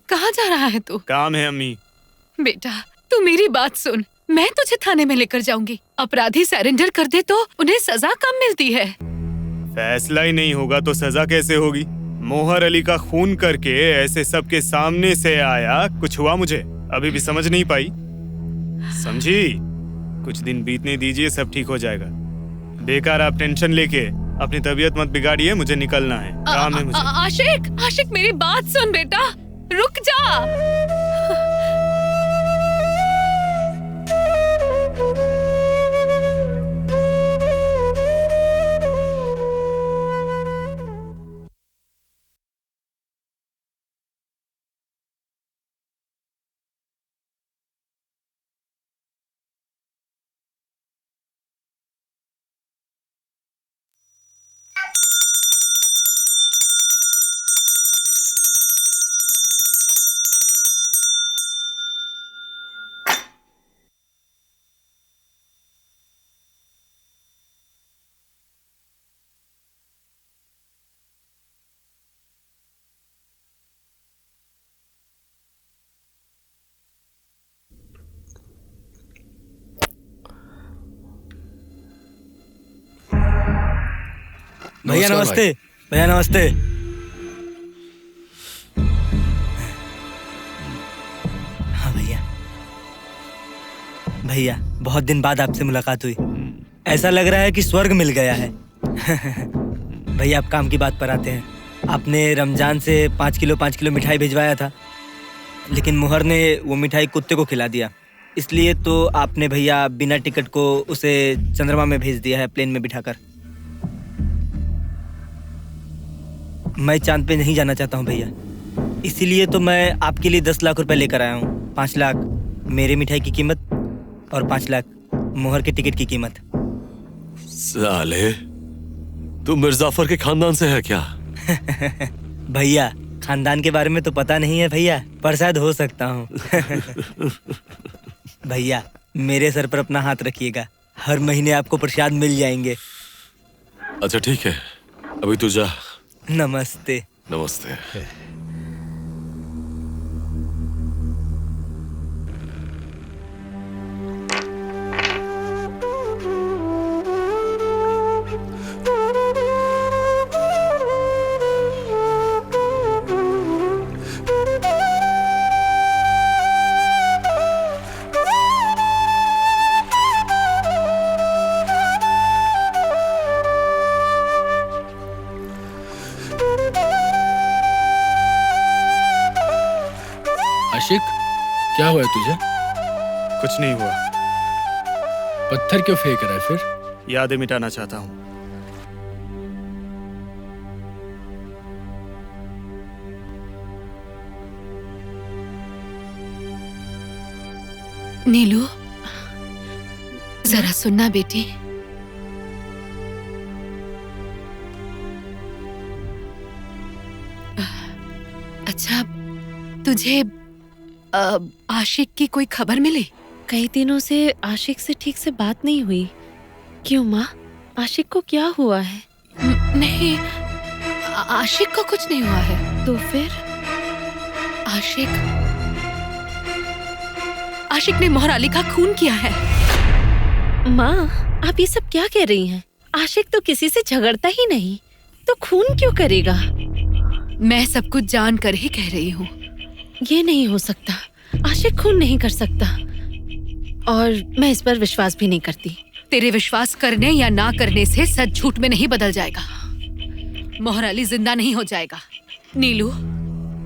कहाँ जा रहा है तू? काम है अम्मी। बेटा तू मेरी बात सुन, मैं तुझे थाने में लेकर जाऊंगी। अपराधी सरेंडर कर दे तो उन्हें सजा कम मिलती है। फैसला ही नहीं होगा तो सजा कैसे होगी? मोहर अली का खून करके ऐसे सबके सामने से आया, कुछ हुआ मुझे? अभी भी समझ नहीं पाई? समझी? कुछ दिन बीतने दीजिए, सब ठीक हो जाएगा। बेकार आप टेंशन लेके अपनी तबीयत मत बिगाड़िए, मुझे निकलना है, काम है मुझे। आशिक, आशिक मेरी बात सुन बेटा, रुक जा। भैया नमस्ते। भैया नमस्ते। हाँ भैया। भैया बहुत दिन बाद आपसे मुलाकात हुई, ऐसा लग रहा है कि स्वर्ग मिल गया है। भैया आप काम की बात पर आते हैं। आपने रमजान से 5 किलो मिठाई भिजवाया था, लेकिन मोहर ने वो मिठाई कुत्ते को खिला दिया, इसलिए तो आपने भैया बिना टिकट को उसे चंद्रमा में भेज दिया है, प्लेन में बिठाकर। मैं चांद पे नहीं जाना चाहता हूँ भैया, इसीलिए तो मैं आपके लिए 10 लाख रुपए लेकर आया हूँ। 5 लाख मेरे मिठाई की कीमत और 5 लाख मोहर के टिकट की कीमत। साले, तू मिर्जाफर के खानदान से है क्या? भैया खानदान के बारे में तो पता नहीं है भैया, पर शायद हो सकता हूँ। भैया मेरे सर पर अपना हाथ रखिएगा, हर महीने आपको प्रसाद मिल जाएंगे। अच्छा ठीक है, अभी तू जा। नमस्ते। नमस्ते। आशिक, क्या हुआ है तुझे? कुछ नहीं हुआ। पत्थर क्यों फेंक रहा है फिर? यादें मिटाना चाहता हूँ। नीलू, जरा सुनना बेटी। अच्छा, तुझे आशिक की कोई खबर मिली? कई दिनों से आशिक से ठीक से बात नहीं हुई। क्यों माँ, आशिक को क्या हुआ है? नहीं, आशिक को कुछ नहीं हुआ है। तो फिर? आशिक ने मोहर अली का खून किया है। माँ, आप ये सब क्या कह रही हैं? आशिक तो किसी से झगड़ता ही नहीं, तो खून क्यों करेगा? मैं सब कुछ जान कर ही कह रही हूँ। ये नहीं हो सकता, आशिक खून नहीं कर सकता, और मैं इस पर विश्वास भी नहीं करती। तेरे विश्वास करने या ना करने से सच झूठ में नहीं बदल जाएगा। मोहर अली जिंदा नहीं हो जाएगा। नीलू,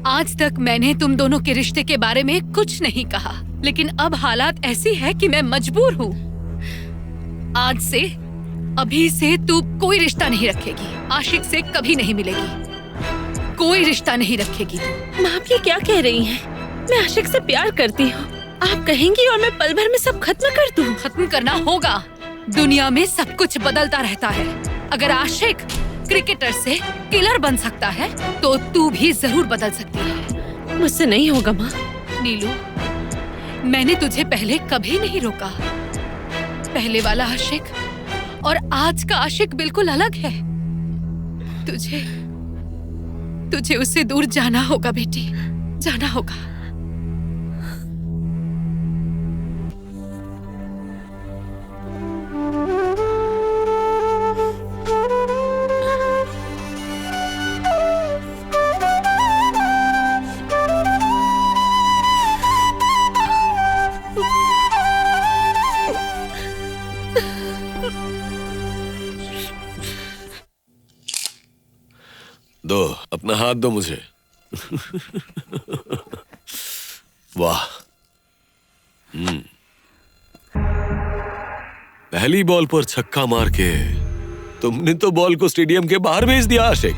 आज तक मैंने तुम दोनों के रिश्ते के बारे में कुछ नहीं कहा, लेकिन अब हालात ऐसी है कि मैं मजबूर हूँ। आज से, अभी से तू कोई रिश्ता नहीं रखेगी। आशिक से कभी नहीं मिलेगी। कोई रिश्ता नहीं रखेगी तू। माँ, आप ये क्या कह रही हैं? मैं आशिक से प्यार करती हूँ। आप कहेंगी और मैं पल भर में सब खत्म कर दूँ? खत्म करना होगा। दुनिया में सब कुछ बदलता रहता है। अगर आशिक क्रिकेटर से किलर बन सकता है तो तू भी जरूर बदल सकती है। मुझसे नहीं होगा माँ। नीलू, मैंने तुझे पहले कभी नहीं रोका। पहले वाला आशिक और आज का आशिक बिल्कुल अलग है। तुझे उससे दूर जाना होगा बेटी, जाना होगा। दो, अपना हाथ दो मुझे। वाह। पहली बॉल पर छक्का मार के तुमने तो बॉल को स्टेडियम के बाहर भेज दिया आशिक।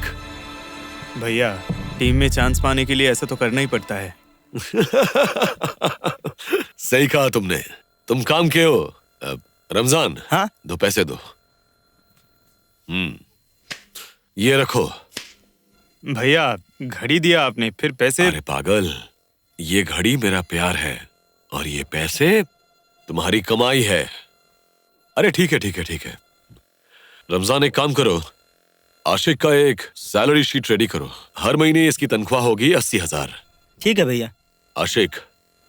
भैया, टीम में चांस पाने के लिए ऐसा तो करना ही पड़ता है। सही कहा तुमने। तुम काम के हो। रमजान, हाँ? दो पैसे दो। ये रखो। भैया, घड़ी दिया आपने, फिर पैसे? अरे पागल, ये घड़ी मेरा प्यार है और ये पैसे तुम्हारी कमाई है। अरे ठीक है, ठीक है, ठीक है। रमजान, एक काम करो, आशिक का एक सैलरी शीट रेडी करो। हर महीने इसकी तनख्वाह होगी 80,000। ठीक है भैया। आशिक,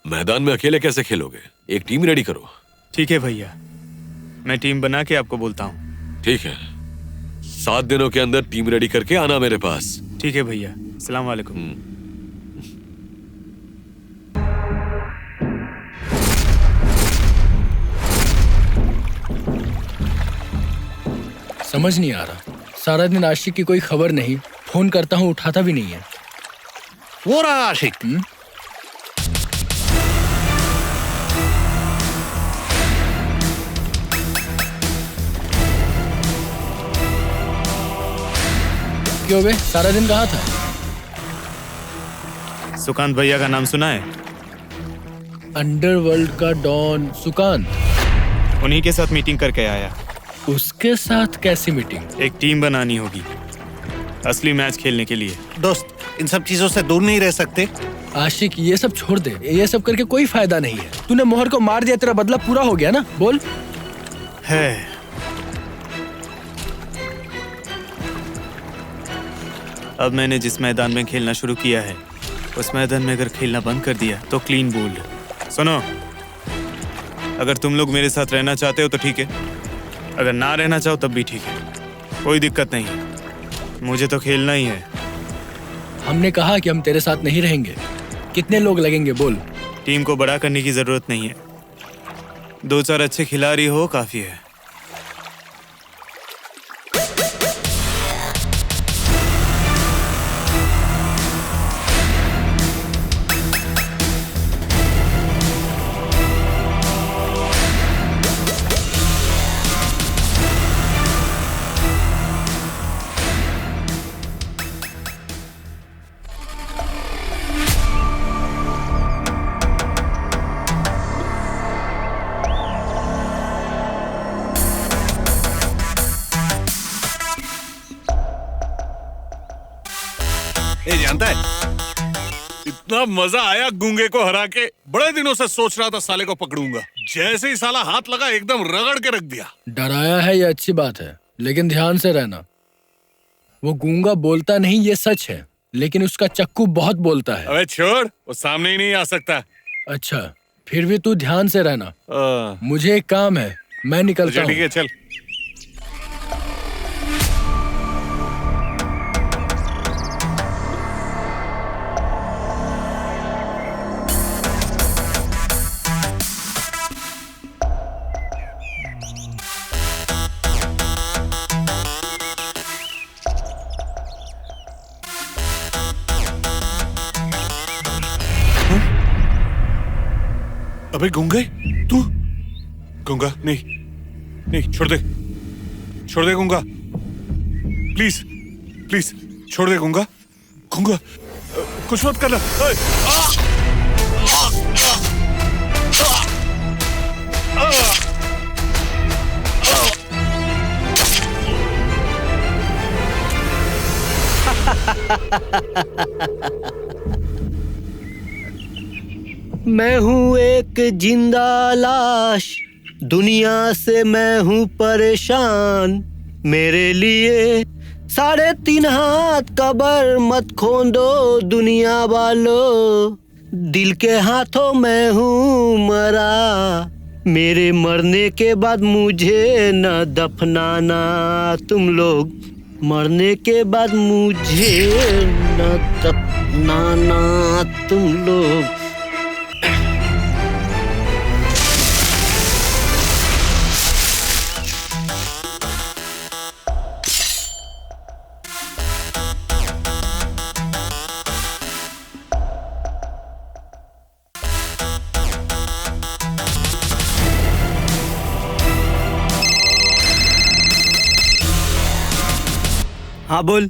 मैदान में अकेले कैसे खेलोगे? एक टीम रेडी करो। ठीक है भैया, मैं टीम बना के आपको बोलता हूँ। ठीक है, 7 दिनों के अंदर टीम रेडी करके आना मेरे पास। ठीक है भैया। अस्सलाम वालेकुम। समझ नहीं आ रहा, सारा दिन आशिक की कोई खबर नहीं। फोन करता हूँ, उठाता भी नहीं है। वो रहा आशिक। क्यों बे, सारा दिन कहाँ था? सुकांत भैया का नाम सुना है? अंडरवर्ल्ड का डॉन सुकांत। उन्हीं के साथ मीटिंग करके आया। उसके साथ कैसी मीटिंग? एक टीम बनानी होगी असली मैच खेलने के लिए। दोस्त, इन सब चीजों से दूर नहीं रह सकते? आशिक, ये सब छोड़ दे। ये सब करके कोई फायदा नहीं है। तूने मोहर को मार दिया, तेरा बदला पूरा हो गया ना? बोल। है। अब मैंने जिस मैदान में खेलना शुरू किया है, उस मैदान में अगर खेलना बंद कर दिया तो क्लीन बोल्ड। सुनो, अगर तुम लोग मेरे साथ रहना चाहते हो तो ठीक है, अगर ना रहना चाहो तब भी ठीक है, कोई दिक्कत नहीं है। मुझे तो खेलना ही है। हमने कहा कि हम तेरे साथ नहीं रहेंगे। कितने लोग लगेंगे बोल? टीम को बड़ा करने की जरूरत नहीं है, 2-4 अच्छे खिलाड़ी हो काफी है। जानता है, इतना मजा आया गूंगे को हरा के। बड़े दिनों से सोच रहा था साले को पकड़ूंगा। जैसे ही साला हाथ लगा, एकदम रगड़ के रख दिया। डराया है ये अच्छी बात है, लेकिन ध्यान से रहना। वो गूंगा बोलता नहीं, ये सच है, लेकिन उसका चक्कू बहुत बोलता है। अबे छोड़, वो सामने ही नहीं आ सकता। अच्छा, फिर भी तू ध्यान से रहना। मुझे एक काम है, मैं निकलता हूँ। ठीक है, चल। अबे गंगा, तू? गंगा नहीं, नहीं, छोड़ दे गंगा, प्लीज प्लीज छोड़ दे गंगा, गंगा कुछ मत करना। मैं हूँ एक जिंदा लाश, दुनिया से मैं हूँ परेशान। मेरे लिए 3.5 हाथ कबर मत खोदो दुनिया वालों। दिल के हाथों मैं हूँ मरा, मेरे मरने के बाद मुझे न दफनाना तुम लोग। मरने के बाद मुझे न दफनाना तुम लोग। हाँ बोल।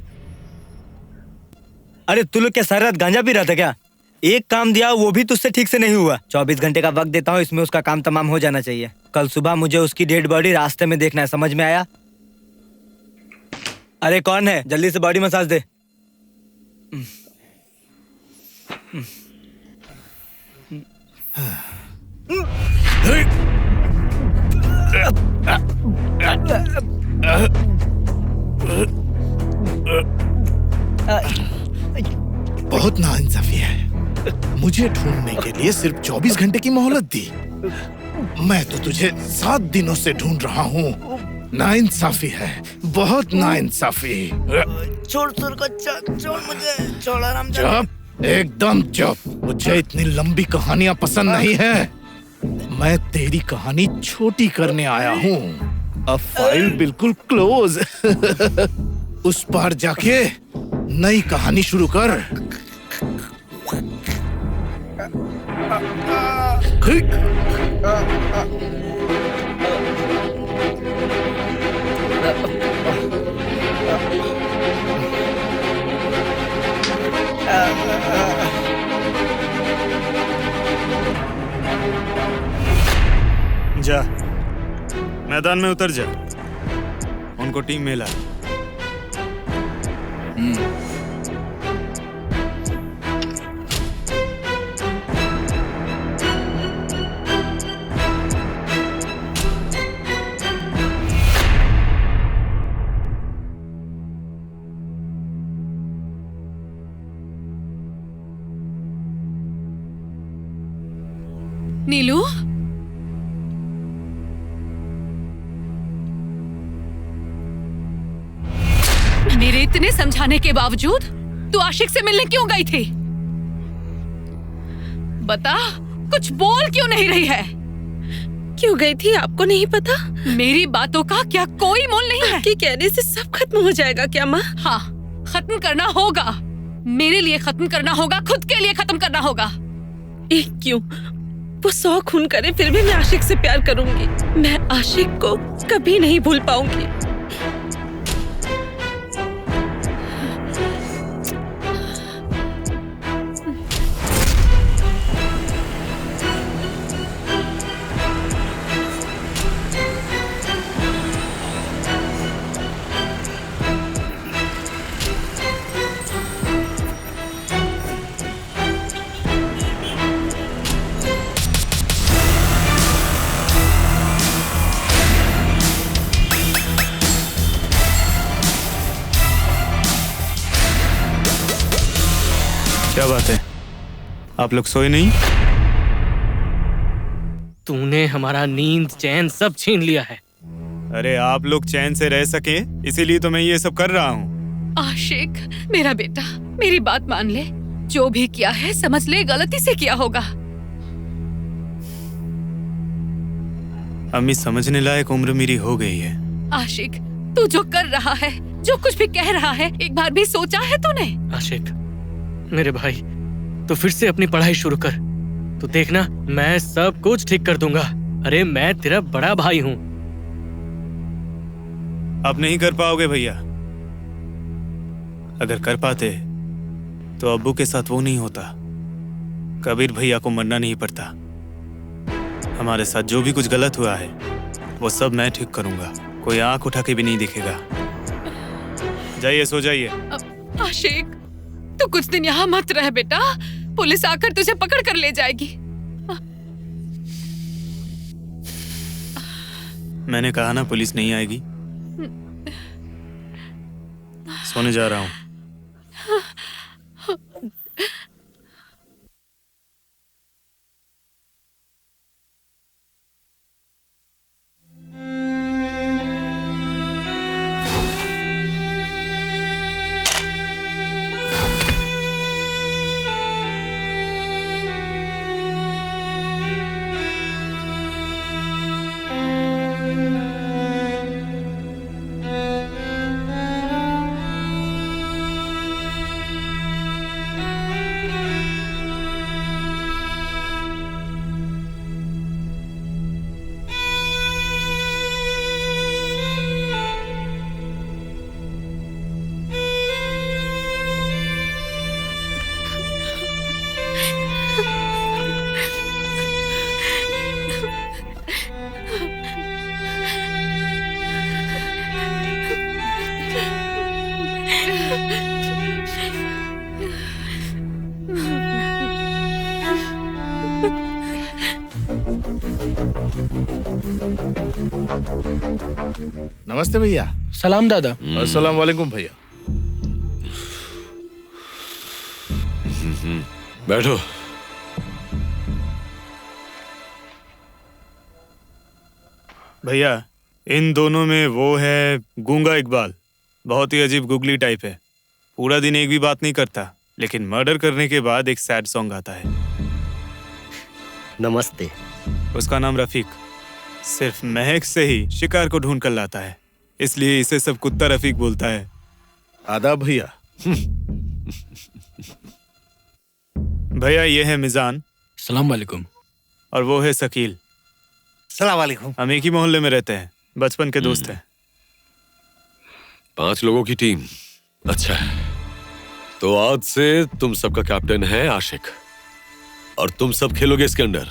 अरे तू लोग क्या सारी रात गांजा पी रहा था क्या? एक काम दिया वो भी तुझसे ठीक से नहीं हुआ। 24 घंटे का वक्त देता हूँ, इसमें उसका काम तमाम हो जाना चाहिए। कल सुबह मुझे उसकी डेड बॉडी रास्ते में देखना है, समझ में आया? अरे कौन है, जल्दी से बॉडी मसाज दे। बहुत नाइंसाफी है। मुझे ढूंढने के लिए सिर्फ 24 घंटे की मोहलत दी। मैं तो तुझे 7 दिनों से ढूंढ रहा हूँ। नाइंसाफी है, बहुत नाइंसाफी। छोड़ छोड़ मुझे, छोड़ आराम से। चुप, एकदम चुप। मुझे इतनी लंबी कहानियां पसंद नहीं है। मैं तेरी कहानी छोटी करने आया हूँ। अब फाइल बिल्कुल क्लोज। उस पार जाके नई कहानी शुरू कर। जा, मैदान में उतर जा, उनको टीम में ला। नीलू, मेरे इतने समझाने के बावजूद तू आशिक से मिलने क्यों गई थी? बता, कुछ बोल क्यों नहीं रही है? क्यों गई थी आपको नहीं पता? मेरी बातों का क्या कोई मोल नहीं है? कि कहने से सब खत्म हो जाएगा क्या माँ? हाँ, खत्म करना होगा। मेरे लिए खत्म करना होगा, खुद के लिए खत्म करना होगा। एक क्यों, वो 100 खून करे फिर भी मैं आशिक से प्यार करूंगी। मैं आशिक को कभी नहीं भूल पाऊंगी। क्या बात है, आप लोग सोए नहीं? तूने हमारा नींद चैन सब छीन लिया है। अरे आप लोग चैन से रह सके इसीलिए तो मैं ये सब कर रहा हूँ। आशिक, मेरा बेटा, मेरी बात मान ले। जो भी किया है समझ ले गलती से किया होगा। अम्मी, समझने लायक उम्र मेरी हो गई है। आशिक, तू जो कर रहा है, जो कुछ भी कह रहा है, एक बार भी सोचा है तूने? आशिक, मेरे भाई, तो फिर से अपनी पढ़ाई शुरू कर। तो देखना मैं सब कुछ ठीक कर दूंगा। अरे मैं तेरा बड़ा भाई हूँ। आप नहीं कर पाओगे भैया। अगर कर पाते तो अब्बू के साथ वो नहीं होता। कबीर भैया को मरना नहीं पड़ता। हमारे साथ जो भी कुछ गलत हुआ है वो सब मैं ठीक करूंगा। कोई आंख उठा के भी नहीं दिखेगा। जाइए, सो जाइए। आशिक, तू कुछ दिन यहाँ मत रह बेटा। पुलिस आकर तुझे पकड़ कर ले जाएगी। मैंने कहा ना पुलिस नहीं आएगी। सोने जा रहा हूँ। नमस्ते भैया। सलाम दादा। अस्सलाम वालेकुम भैया। बैठो। भैया, इन दोनों में वो है गूंगा इकबाल। बहुत ही अजीब गुगली टाइप है। पूरा दिन एक भी बात नहीं करता, लेकिन मर्डर करने के बाद एक सैड सॉन्ग आता है। नमस्ते। उसका नाम रफीक। सिर्फ महक से ही शिकार को ढूंढ कर लाता है, इसलिए इसे सब कुत्ता रफीक बोलता है। आदाब भैया। भैया, ये है मिजान। सलाम वालेकुम। और वो है शकील। सलाम वालेकुम। हम एक ही मोहल्ले में रहते हैं, बचपन के दोस्त हैं। 5 लोगों की टीम। अच्छा है। तो आज से तुम सबका कैप्टन है आशिक, और तुम सब खेलोगे इसके अंदर।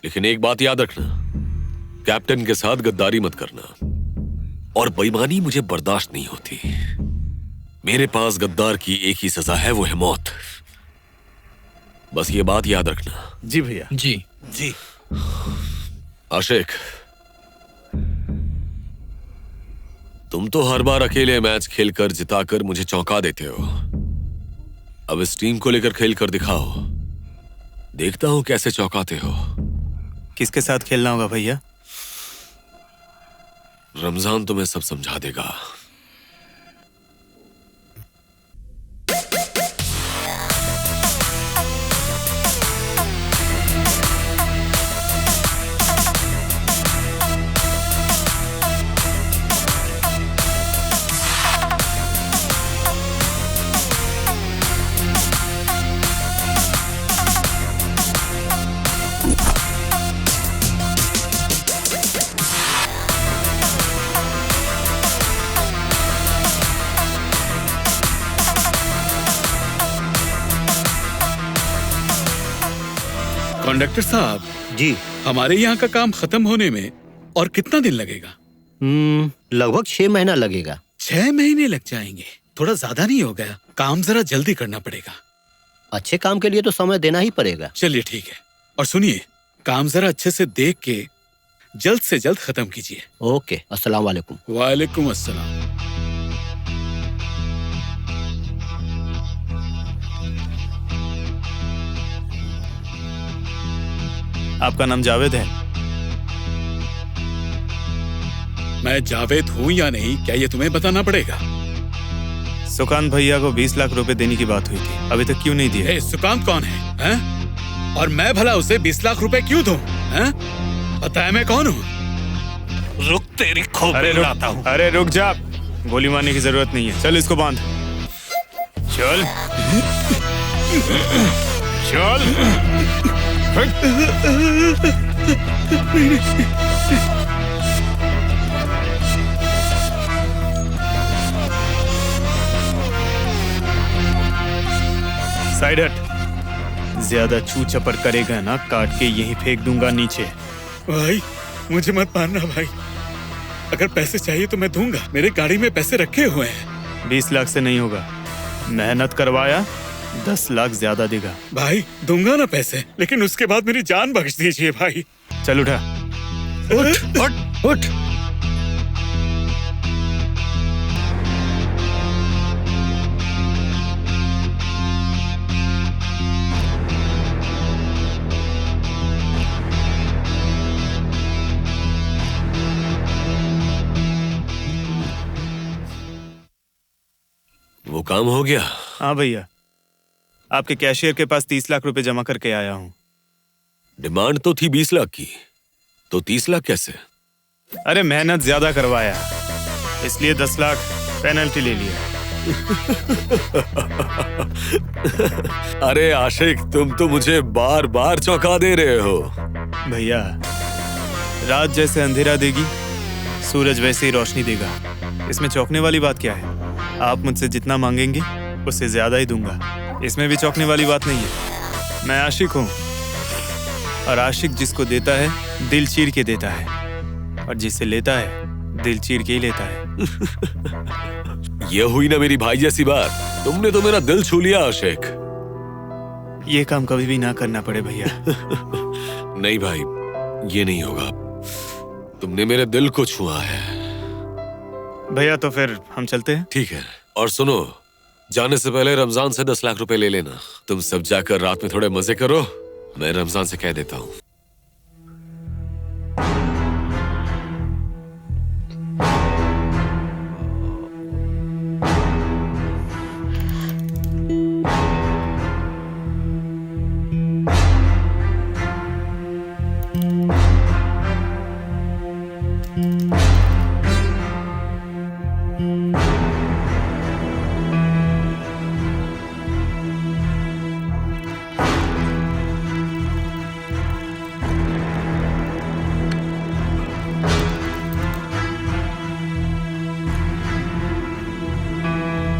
लेकिन एक बात याद रखना, कैप्टन के साथ गद्दारी मत करना, और बेईमानी मुझे बर्दाश्त नहीं होती। मेरे पास गद्दार की एक ही सजा है, वो है मौत। बस ये बात याद रखना। जी भैया। जी जी। आशिक, तुम तो हर बार अकेले मैच खेलकर जिताकर मुझे चौंका देते हो। अब इस टीम को लेकर खेल कर दिखाओ, देखता हूं कैसे चौंकाते हो। किसके साथ खेलना होगा भैया? रमजान तुम्हें सब समझा देगा। कंडक्टर साहब जी, हमारे यहाँ का काम खत्म होने में और कितना दिन लगेगा? लगभग 6 महीना लगेगा। 6 महीने लग जाएंगे? थोड़ा ज्यादा नहीं हो गया? काम जरा जल्दी करना पड़ेगा। अच्छे काम के लिए तो समय देना ही पड़ेगा। चलिए ठीक है। और सुनिए, काम जरा अच्छे से देख के जल्द से जल्द खत्म कीजिए। ओके, अस्सलाम वालेकुम। वालेकुम अस्सलाम। आपका नाम जावेद है? मैं जावेद हूँ या नहीं, क्या ये तुम्हें बताना पड़ेगा? सुकांत भैया को 20 लाख रुपए देने की बात हुई थी, अभी तक क्यों नहीं दिए? सुकांत कौन है, हैं? और मैं भला उसे 20 लाख रुपए क्यों दूं? हैं? पता है मैं कौन हूँ? रुक, तेरी खोपड़ी लाता हूँ। अरे रुक जा, गोली मारने की जरूरत नहीं है। चल इसको बांध। चल। चल। साइड हट। ज्यादा चू चपर करेगा ना, काट के यहीं फेंक दूंगा नीचे। भाई मुझे मत मारना भाई, अगर पैसे चाहिए तो मैं दूंगा, मेरे गाड़ी में पैसे रखे हुए हैं। 20 लाख से नहीं होगा, मेहनत करवाया 10 लाख ज्यादा देगा। भाई दूंगा ना पैसे, लेकिन उसके बाद मेरी जान बख्श दीजिए भाई। चल उठा। उठ उठ उठ। वो काम हो गया? हाँ भैया, आपके कैशियर के पास 30 लाख रुपए जमा करके आया हूँ। डिमांड तो थी 20 लाख की, तो 30 लाख कैसे? अरे मेहनत ज्यादा करवाया, इसलिए 10 लाख पेनल्टी ले लिया। अरे आशिक, तुम तो मुझे बार बार चौंका दे रहे हो। भैया, रात जैसे अंधेरा देगी, सूरज वैसे ही रोशनी देगा। इसमें चौंकने वाली बात क्या है? आप मुझसे जितना मांगेंगे उससे ज्यादा ही दूंगा। इसमें भी चौंकने वाली बात नहीं है। मैं आशिक हूँ, और आशिक जिसको देता है दिल चीर के देता है, और जिससे लेता है दिल चीर के ही लेता है। ये हुई ना मेरी भाई जैसी बात, तुमने तो मेरा दिल छू लिया आशिक। ये काम कभी भी ना करना पड़े भैया। नहीं भाई, ये नहीं होगा, तुमने मेरे दिल को छुआ है। भैया तो फिर हम चलते हैं। ठीक है, और सुनो, जाने से पहले रमजान से 10 लाख रुपए ले लेना। तुम सब जाकर रात में थोड़े मजे करो, मैं रमजान से कह देता हूँ।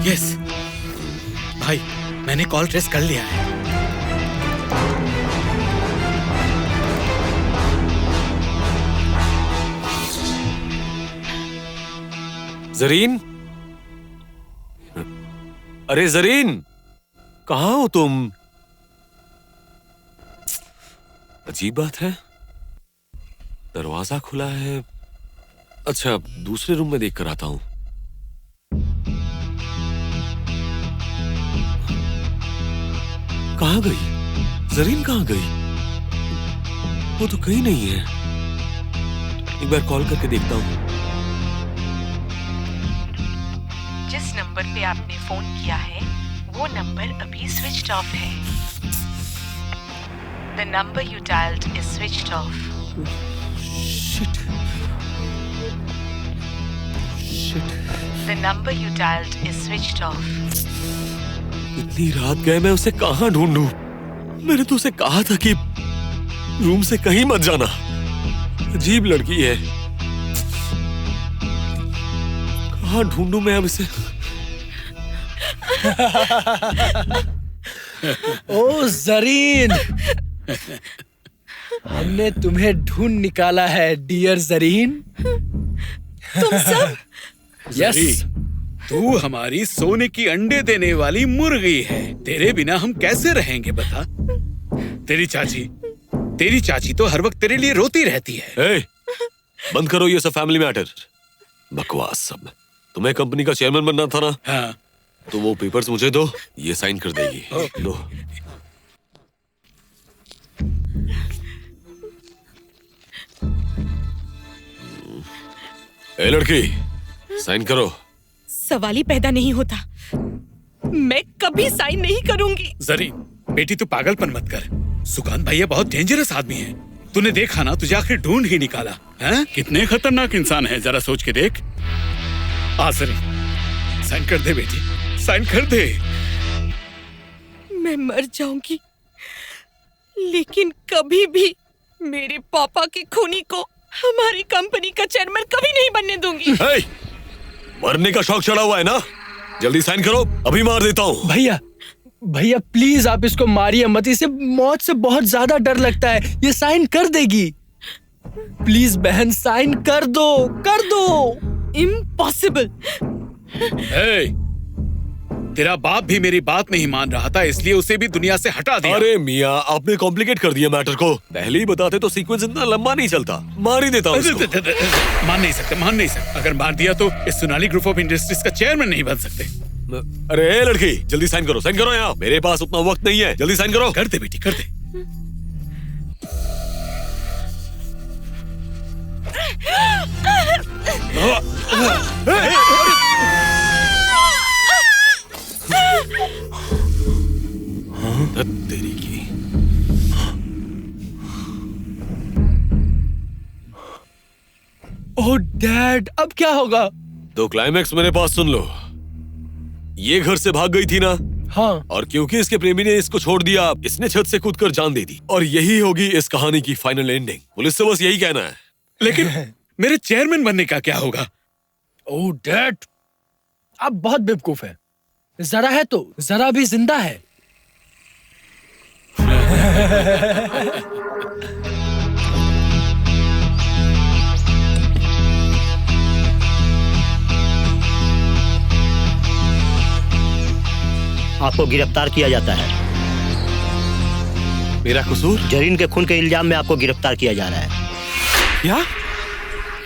यस भाई, मैंने कॉल ट्रेस कर लिया है। जरीन, अरे जरीन, कहाँ हो तुम? अजीब बात है, दरवाजा खुला है। अच्छा, दूसरे रूम में देख कर आता हूं। कहाँ गई जरीन? कहाँ गई? वो तो कहीं नहीं है। एक बार कॉल करके देखता हूँ। जिस नंबर पे आपने फोन किया है वो नंबर अभी स्विच्ड ऑफ है। The number you dialed is switched off. Shit. The number you dialed is switched off. इतनी रात गए, मैं उसे कहाँ ढूंढूं? मैंने तो उसे कहा था कि रूम से कहीं मत जाना। अजीब लड़की है, कहाँ ढूंढूं मैं अब इसे? ओ जरीन, हमने तुम्हें ढूंढ निकाला है डियर जरीन। तुम सब? यस, तू हमारी सोने की अंडे देने वाली मुर्गी है। तेरे बिना हम कैसे रहेंगे बता? तेरी चाची तो हर वक्त तेरे लिए रोती रहती है। ए, बंद करो ये सब फैमिली मैटर, बकवास सब। तुम्हें कंपनी का चेयरमैन बनना था ना? हाँ। तो वो पेपर्स मुझे दो, ये साइन कर देगी। लो। ए लड़की, साइन करो। सवाल ही पैदा नहीं होता, मैं कभी साइन नहीं करूंगी। जरीन, बेटी तू पागलपन मत कर। सुकांत भैया बहुत डेंजरस आदमी है। तूने देखा ना, तुझे आखिर ढूंढ ही निकाला है। कितने खतरनाक इंसान है, जरा सोच के देख। जरीन, साइन कर दे बेटी, साइन कर दे। मैं मर जाऊंगी लेकिन कभी भी मेरे पापा के खूनी को हमारी कंपनी का चेयरमैन कभी नहीं बनने दूंगी। हे! मरने का शौक चढ़ा हुआ है ना? जल्दी साइन करो, अभी मार देता हूँ। भैया भैया प्लीज आप इसको मारिए मत, इसे मौत से बहुत ज्यादा डर लगता है। ये साइन कर देगी। प्लीज बहन साइन कर दो, कर दो। इम्पॉसिबल। तेरा बाप भी मेरी बात नहीं मान रहा था, इसलिए उसे भी दुनिया से हटा दिया। अरे मियाँ, आपने कॉम्प्लिकेट कर दिया मैटर को। पहले ही बताते तो सीक्वेंस इतना लंबा नहीं चलता। मार ही देता हूँ इसको। मान नहीं सकते। अगर मार दिया तो इस सोनाली ग्रुप ऑफ इंडस्ट्रीज का चेयरमैन नहीं बन सकते। अरे लड़की, जल्दी साइन करो यहाँ। मेरे पास उतना वक्त नहीं है, जल्दी साइन करो। कर दे बेटी, कर दे। तेरी की। ओह डैड, अब क्या होगा? तो क्लाइमैक्स मेरे पास सुन लो। ये घर से भाग गई थी ना? हाँ। और क्योंकि इसके प्रेमी ने इसको छोड़ दिया, इसने छत से कूदकर जान दे दी। और यही होगी इस कहानी की फाइनल एंडिंग। पुलिस से बस यही कहना है। लेकिन मेरे चेयरमैन बनने का क्या होगा? ओह डैड, आप बहुत बेवकूफ है। जरा है तो जरा भी जिंदा है। आपको गिरफ्तार किया जाता है। मेरा कसूर? जरीन के खून के इल्जाम में आपको गिरफ्तार किया जा रहा है। क्या?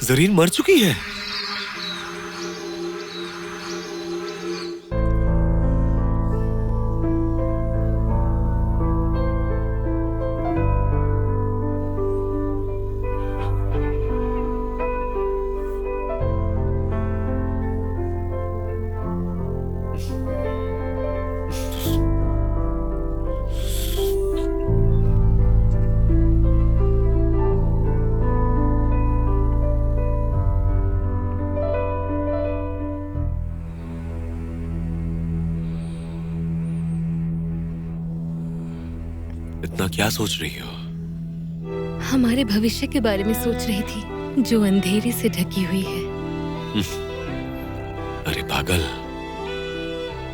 जरीन मर चुकी है? इतना क्या सोच रही हो? हमारे भविष्य के बारे में सोच रही थी, जो अंधेरे से ढकी हुई है। अरे पागल,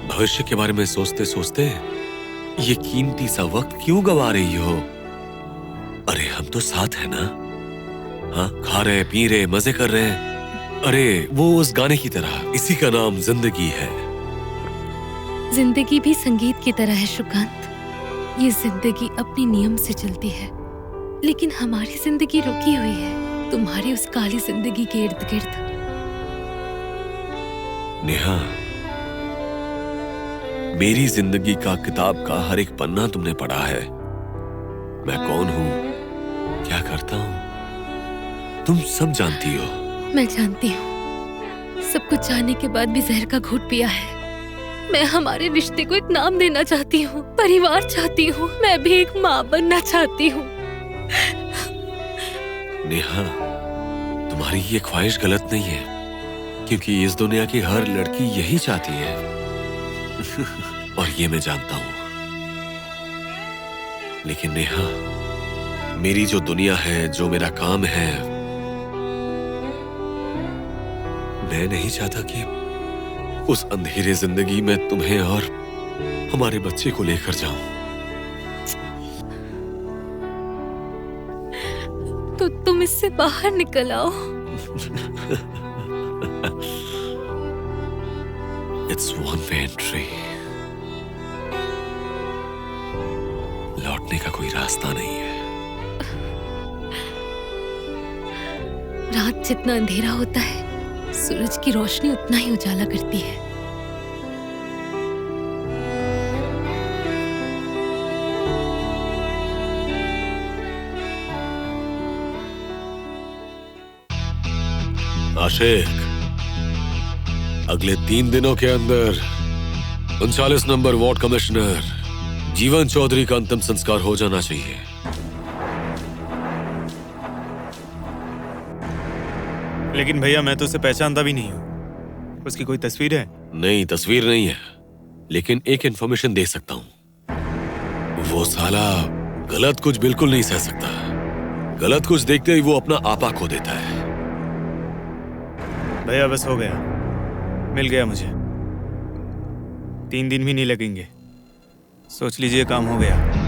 भविष्य के बारे में सोचते सोचते ये कीमती सा वक्त क्यों गवा रही हो? अरे हम तो साथ हैं ना? हाँ, खा रहे, पी रहे, मजे कर रहे हैं। अरे वो उस गाने की तरह, इसी का नाम जिंदगी है। जिंदगी भी संगीत की तरह है सुकांत। ये जिंदगी अपने नियम से चलती है, लेकिन हमारी जिंदगी रुकी हुई है तुम्हारी उस काली जिंदगी के इर्द गिर्द। नेहा, मेरी जिंदगी का किताब का हर एक पन्ना तुमने पढ़ा है। मैं कौन हूँ, क्या करता हूँ, तुम सब जानती हो। मैं जानती हूँ। सब कुछ जानने के बाद भी जहर का घूंट पिया है। मैं हमारे रिश्ते को एक नाम देना चाहती हूँ, परिवार चाहती हूँ। मैं भी एक माँ बनना चाहती हूँ। नेहा, तुम्हारी ये ख्वाहिश गलत नहीं है, क्योंकि इस दुनिया की हर लड़की यही चाहती है। और ये मैं जानता हूँ। लेकिन नेहा, मेरी जो दुनिया है, जो मेरा काम है, मैं नहीं चाहता कि उस अंधेरे जिंदगी में तुम्हें और हमारे बच्चे को लेकर जाऊं। तो तुम इससे बाहर निकल आओ। It's one way entry. लौटने का कोई रास्ता नहीं है। रात जितना अंधेरा होता है, सूरज की रोशनी उतना ही उजाला करती है। आशिक, अगले 3 दिनों के अंदर 39 नंबर वार्ड कमिश्नर जीवन चौधरी का अंतिम संस्कार हो जाना चाहिए। लेकिन भैया, मैं तो उसे पहचानता भी नहीं हूँ। उसकी कोई तस्वीर है? नहीं, तस्वीर नहीं है, लेकिन एक इंफॉर्मेशन दे सकता हूँ। वो साला गलत कुछ बिल्कुल नहीं सह सकता। गलत कुछ देखते ही वो अपना आपा खो देता है। भैया बस हो गया, मिल गया मुझे। 3 दिन भी नहीं लगेंगे, सोच लीजिए काम हो गया।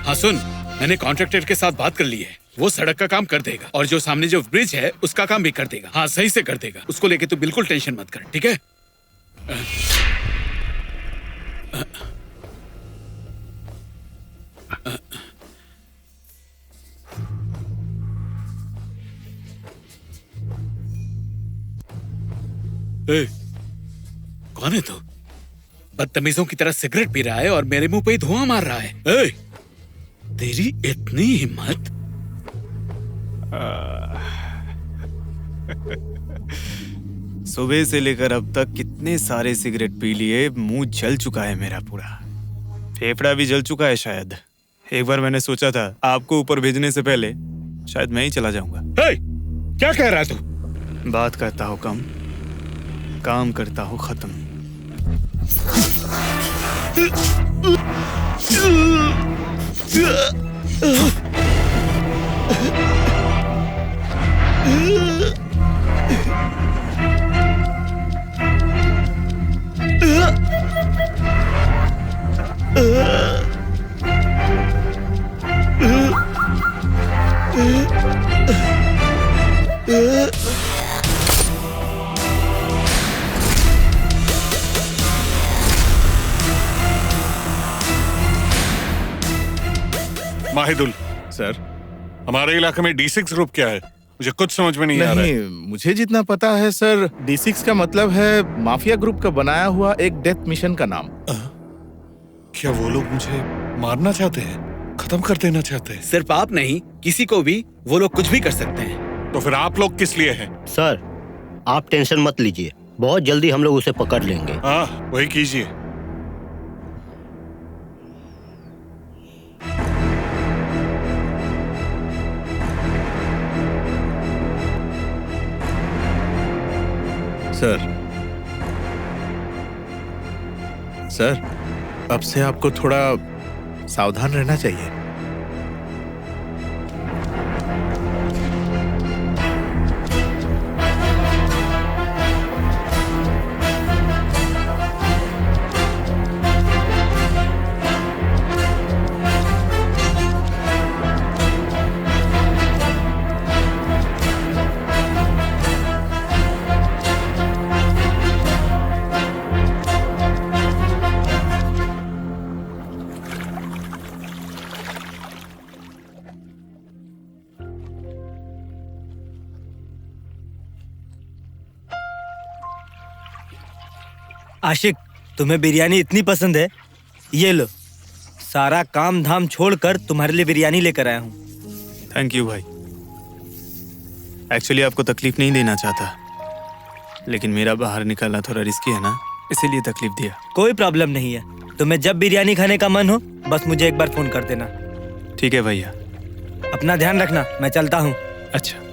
हाँ सुन, मैंने कॉन्ट्रैक्टर के साथ बात कर ली है। वो सड़क का काम कर देगा और जो सामने जो ब्रिज है उसका काम भी कर देगा। हाँ सही से कर देगा। उसको लेके तू बिल्कुल टेंशन मत कर, ठीक है? ए, कौन है तू? बदतमीजों की तरह सिगरेट पी रहा है और मेरे मुंह पे ही धुआं मार रहा है। ए, तेरी इतनी हिम्मत? सुबह से लेकर अब तक कितने सारे सिगरेट पी लिए, मुंह जल चुका है मेरा पूरा। फेफड़ा भी जल चुका है शायद। एक बार मैंने सोचा था आपको ऊपर भेजने से पहले शायद मैं ही चला जाऊंगा। क्या कह रहा है तू? बात करता हूँ कम, काम करता हूँ खत्म। माहिदुल सर, हमारे इलाके में D6 ग्रुप क्या है? मुझे कुछ समझ में नहीं आ रहा है। मुझे जितना पता है सर, D6 का मतलब है माफिया ग्रुप का बनाया हुआ एक डेथ मिशन का नाम। क्या वो लोग मुझे मारना चाहते हैं, खत्म कर देना चाहते हैं? सिर्फ आप नहीं, किसी को भी वो लोग कुछ भी कर सकते हैं। तो फिर आप लोग किस लिए हैं? सर, आप टेंशन मत लीजिए, बहुत जल्दी हम लोग उसे पकड़ लेंगे। हाँ, वही कीजिए। सर, अब से आपको थोड़ा सावधान रहना चाहिए। आशिक, तुम्हें बिरयानी इतनी पसंद है, ये लो, सारा काम धाम छोड़कर तुम्हारे लिए बिरयानी लेकर आया हूँ। थैंक यू भाई। एक्चुअली आपको तकलीफ नहीं देना चाहता, लेकिन मेरा बाहर निकलना थोड़ा रिस्की है ना, इसीलिए तकलीफ दिया। कोई प्रॉब्लम नहीं है, तुम्हें जब बिरयानी खाने का मन हो बस मुझे एक बार फोन कर देना। ठीक है भैया। अपना ध्यान रखना, मैं चलता हूँ। अच्छा।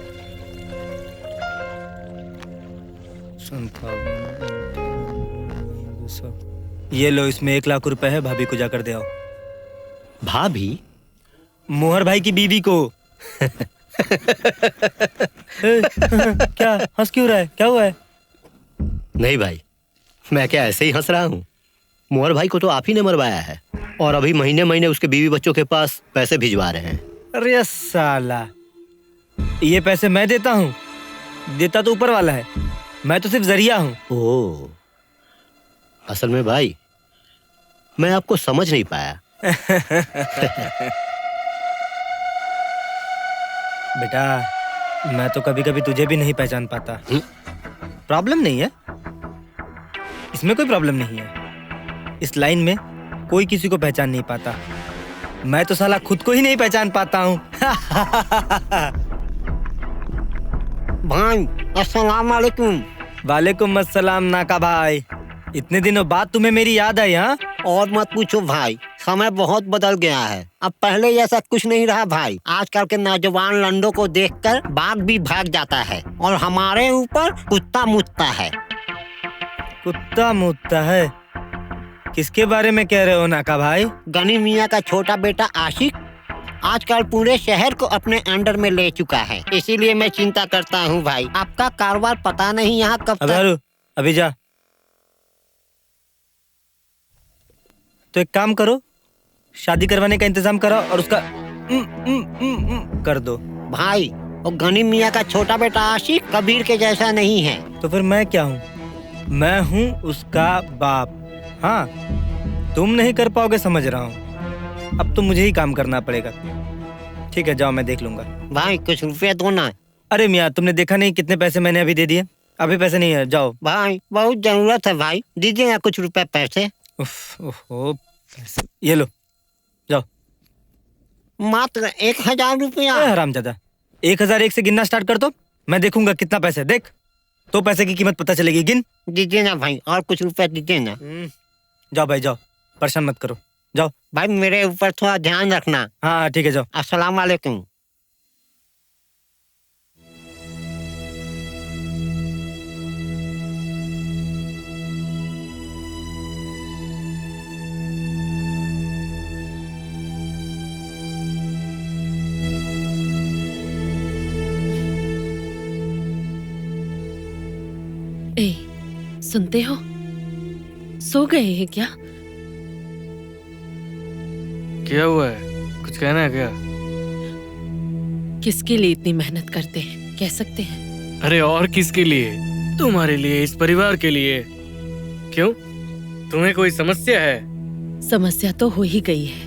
ये लो, इसमें 1 लाख रुपए है, भाभी को जाकर दे आओ। भाभी? मोहर भाई की बीवी को। क्या हंस क्यों रहा है, क्या हुआ है? नहीं भाई, मैं क्या ऐसे ही हंस रहा हूँ। मोहर भाई को तो आप ही ने मरवाया है और अभी महीने महीने उसके बीवी बच्चों के पास पैसे भिजवा रहे हैं। अरे साला, ये पैसे मैं देता हूँ? देता तो ऊपर वाला है, मैं तो सिर्फ जरिया हूँ। ओह, असल में भाई मैं आपको समझ नहीं पाया। बेटा, मैं तो कभी कभी तुझे भी नहीं पहचान पाता। प्रॉब्लम नहीं है, इसमें कोई प्रॉब्लम नहीं है। इस लाइन में कोई किसी को पहचान नहीं पाता। मैं तो साला खुद को ही नहीं पहचान पाता हूँ। भाई अस्सलाम वालेकुम। वालेकुम अस्सलाम नाका भाई। इतने दिनों बाद तुम्हें मेरी याद आई? हाँ, और मत पूछो भाई, समय बहुत बदल गया है। अब पहले जैसा कुछ नहीं रहा भाई। आजकल के नौजवान लंडों को देखकर बाघ भी भाग जाता है और हमारे ऊपर कुत्ता मुतता है। कुत्ता मुतता है? किसके बारे में कह रहे हो नाका भाई? गनी मियाँ का छोटा बेटा आशिक आजकल पूरे शहर को अपने अंडर में ले चुका है। इसीलिए मैं चिंता करता हूँ भाई। आपका कारोबार पता नहीं यहाँ कब तक। अभी जा। तो एक काम करो, शादी करवाने का इंतजाम करो और उसका कर दो। भाई वो गनी मियाँ का छोटा बेटा आशिक कबीर के जैसा नहीं है। तो फिर मैं क्या हूँ? मैं हूँ उसका बाप। हाँ, तुम नहीं कर पाओगे समझ रहा हूँ। अब तो मुझे ही काम करना पड़ेगा। ठीक है, जाओ, मैं देख लूंगा। भाई कुछ रुपया दो ना। अरे मियाँ, तुमने देखा नहीं कितने पैसे मैंने अभी दे दिए? अभी पैसे नहीं है, जाओ। भाई बहुत जरूरत है भाई, दीजिए ना कुछ रुपए पैसे। ये लो, जाओ। मात्र 1000 रुपया? हरामजादा, 1001 से गिनना स्टार्ट कर दो, मैं देखूंगा कितना पैसे। देख तो पैसे की कीमत पता चलेगी। गिन। दीजिए ना भाई, और कुछ रुपए दीजिए ना। जाओ भाई, जाओ, परेशान मत करो, जाओ। भाई मेरे ऊपर थोड़ा ध्यान रखना। हाँ ठीक है, जाओ। अस्सलाम वालेकुम। ए, सुनते हो? सो गए हैं क्या? क्या हुआ है? कुछ कहना है क्या? किसके लिए इतनी मेहनत करते हैं, कह सकते हैं? अरे और किसके लिए? तुम्हारे लिए, इस परिवार के लिए। क्यों, तुम्हें कोई समस्या है? समस्या तो हो ही गई है।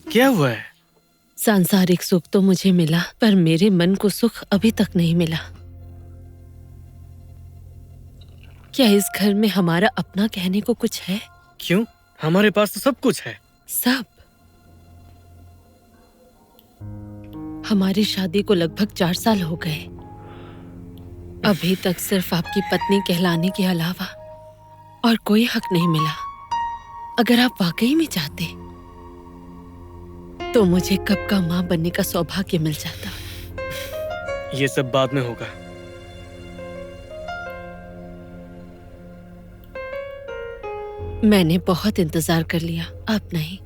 क्या हुआ है? सांसारिक सुख तो मुझे मिला, पर मेरे मन को सुख अभी तक नहीं मिला। क्या इस घर में हमारा अपना कहने को कुछ है? क्यों, हमारे पास तो सब कुछ है। सब? हमारी शादी को लगभग 4 साल हो गए। अभी तक सिर्फ आपकी पत्नी कहलाने के अलावा और कोई हक नहीं मिला। अगर आप वाकई में चाहते तो मुझे कब का माँ बनने का सौभाग्य मिल जाता। ये सब बाद में होगा। मैंने बहुत इंतजार कर लिया, आप नहीं।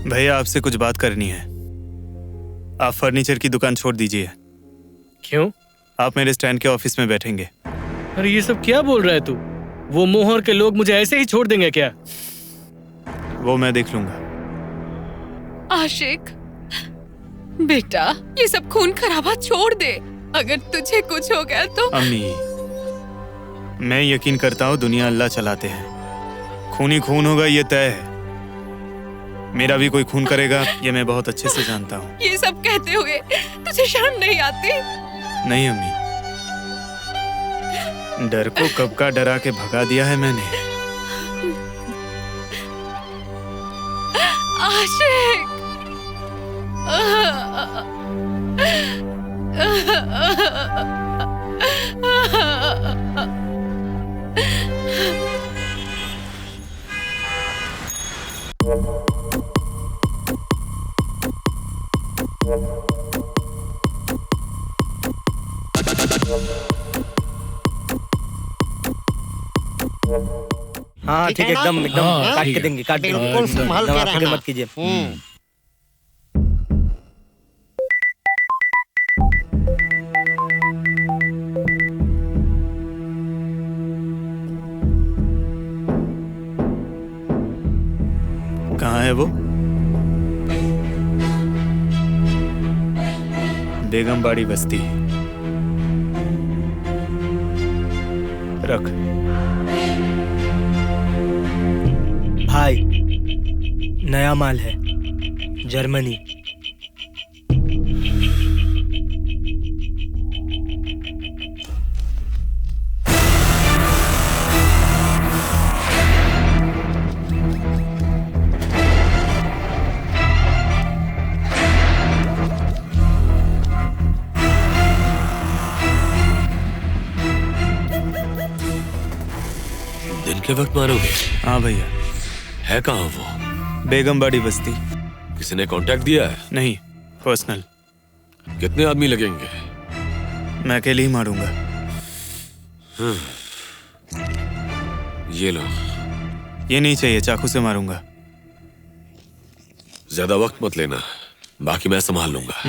भैया आपसे कुछ बात करनी है। आप फर्नीचर की दुकान छोड़ दीजिए। क्यों? आप मेरे स्टैंड के ऑफिस में बैठेंगे। अरे ये सब क्या बोल रहा है तू? वो मोहर के लोग मुझे ऐसे ही छोड़ देंगे क्या? वो मैं देख लूंगा। आशिक बेटा, ये सब खून खराबा छोड़ दे। अगर तुझे कुछ हो गया तो। अम्मी, मैं यकीन करता हूँ दुनिया अल्लाह चलाते हैं। खून ही खून होगा ये तय है। मेरा भी कोई खून करेगा ये मैं बहुत अच्छे से जानता हूँ। ये सब कहते हुए तुझे शर्म नहीं आती? नहीं अम्मी, डर को कब का डरा के भगा दिया है मैंने। आशिक हाँ ठीक है, एकदम एकदम काट के देंगे, काट देंगे। बिल्कुल संभाल के फिक्र रहना। मत कीजिए। है वो? बेगमबाड़ी बस्ती। रख। भाई नया माल है, जर्मनी। दिन के वक्त मारोगे? हाँ भैया। है कहाँ वो? बेगमबाड़ी बस्ती। किसी ने कांटेक्ट दिया है? नहीं, पर्सनल। कितने आदमी लगेंगे? मैं अकेले ही मारूंगा। ये लो। ये नहीं चाहिए, चाकू से मारूंगा। ज्यादा वक्त मत लेना, बाकी मैं संभाल लूंगा।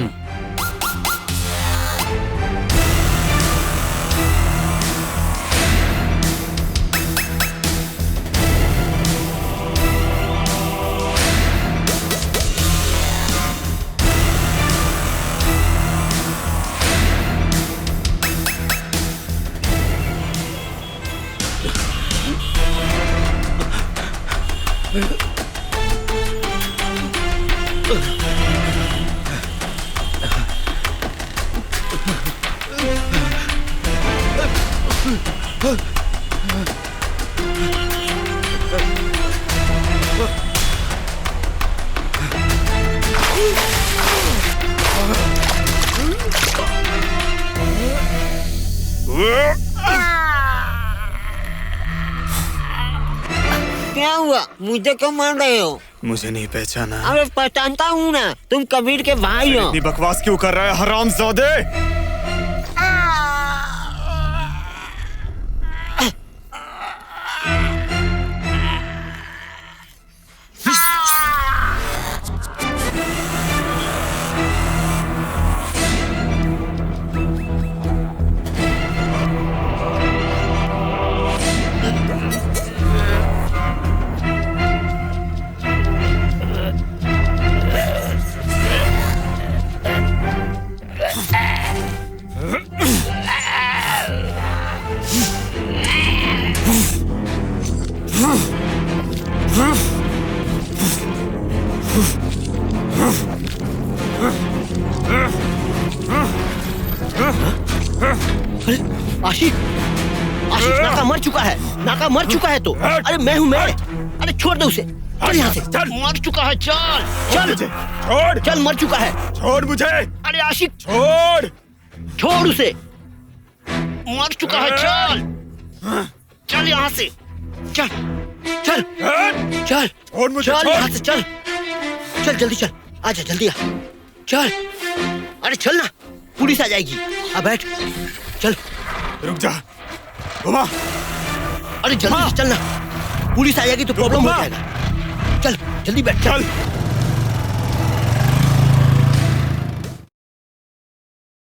क्या हुआ? मुझे क्यों मार रहे हो? मुझे नहीं पहचाना? अरे पहचानता हूँ ना, तुम कबीर के भाई हो। इतनी बकवास क्यों कर रहा है हरामजादे? आशिक, आशिक नाका मर चुका है, नाका मर चुका है तो। अरे मैं हूँ मैं। अरे छोड़ दे उसे, चल यहाँ से। मर चुका है, चल चल छोड़, चल मर चुका है, छोड़ मुझे। अरे आशिक छोड़, छोड़ उसे, मर चुका है, चल चल यहाँ से, चल चल चल, छोड़ मुझे, चल यहाँ से, चल चल जल्दी चल, आजा जल्दी आ, चल। अरे चल ना, पुलिस आ जाएगी। अब बैठ, चल। रुक जा, घुमा। अरे जल्दी से चल ना, पुलिस आ जाएगी तो प्रॉब्लम हो जाएगा। चल जल्दी बैठ, चल।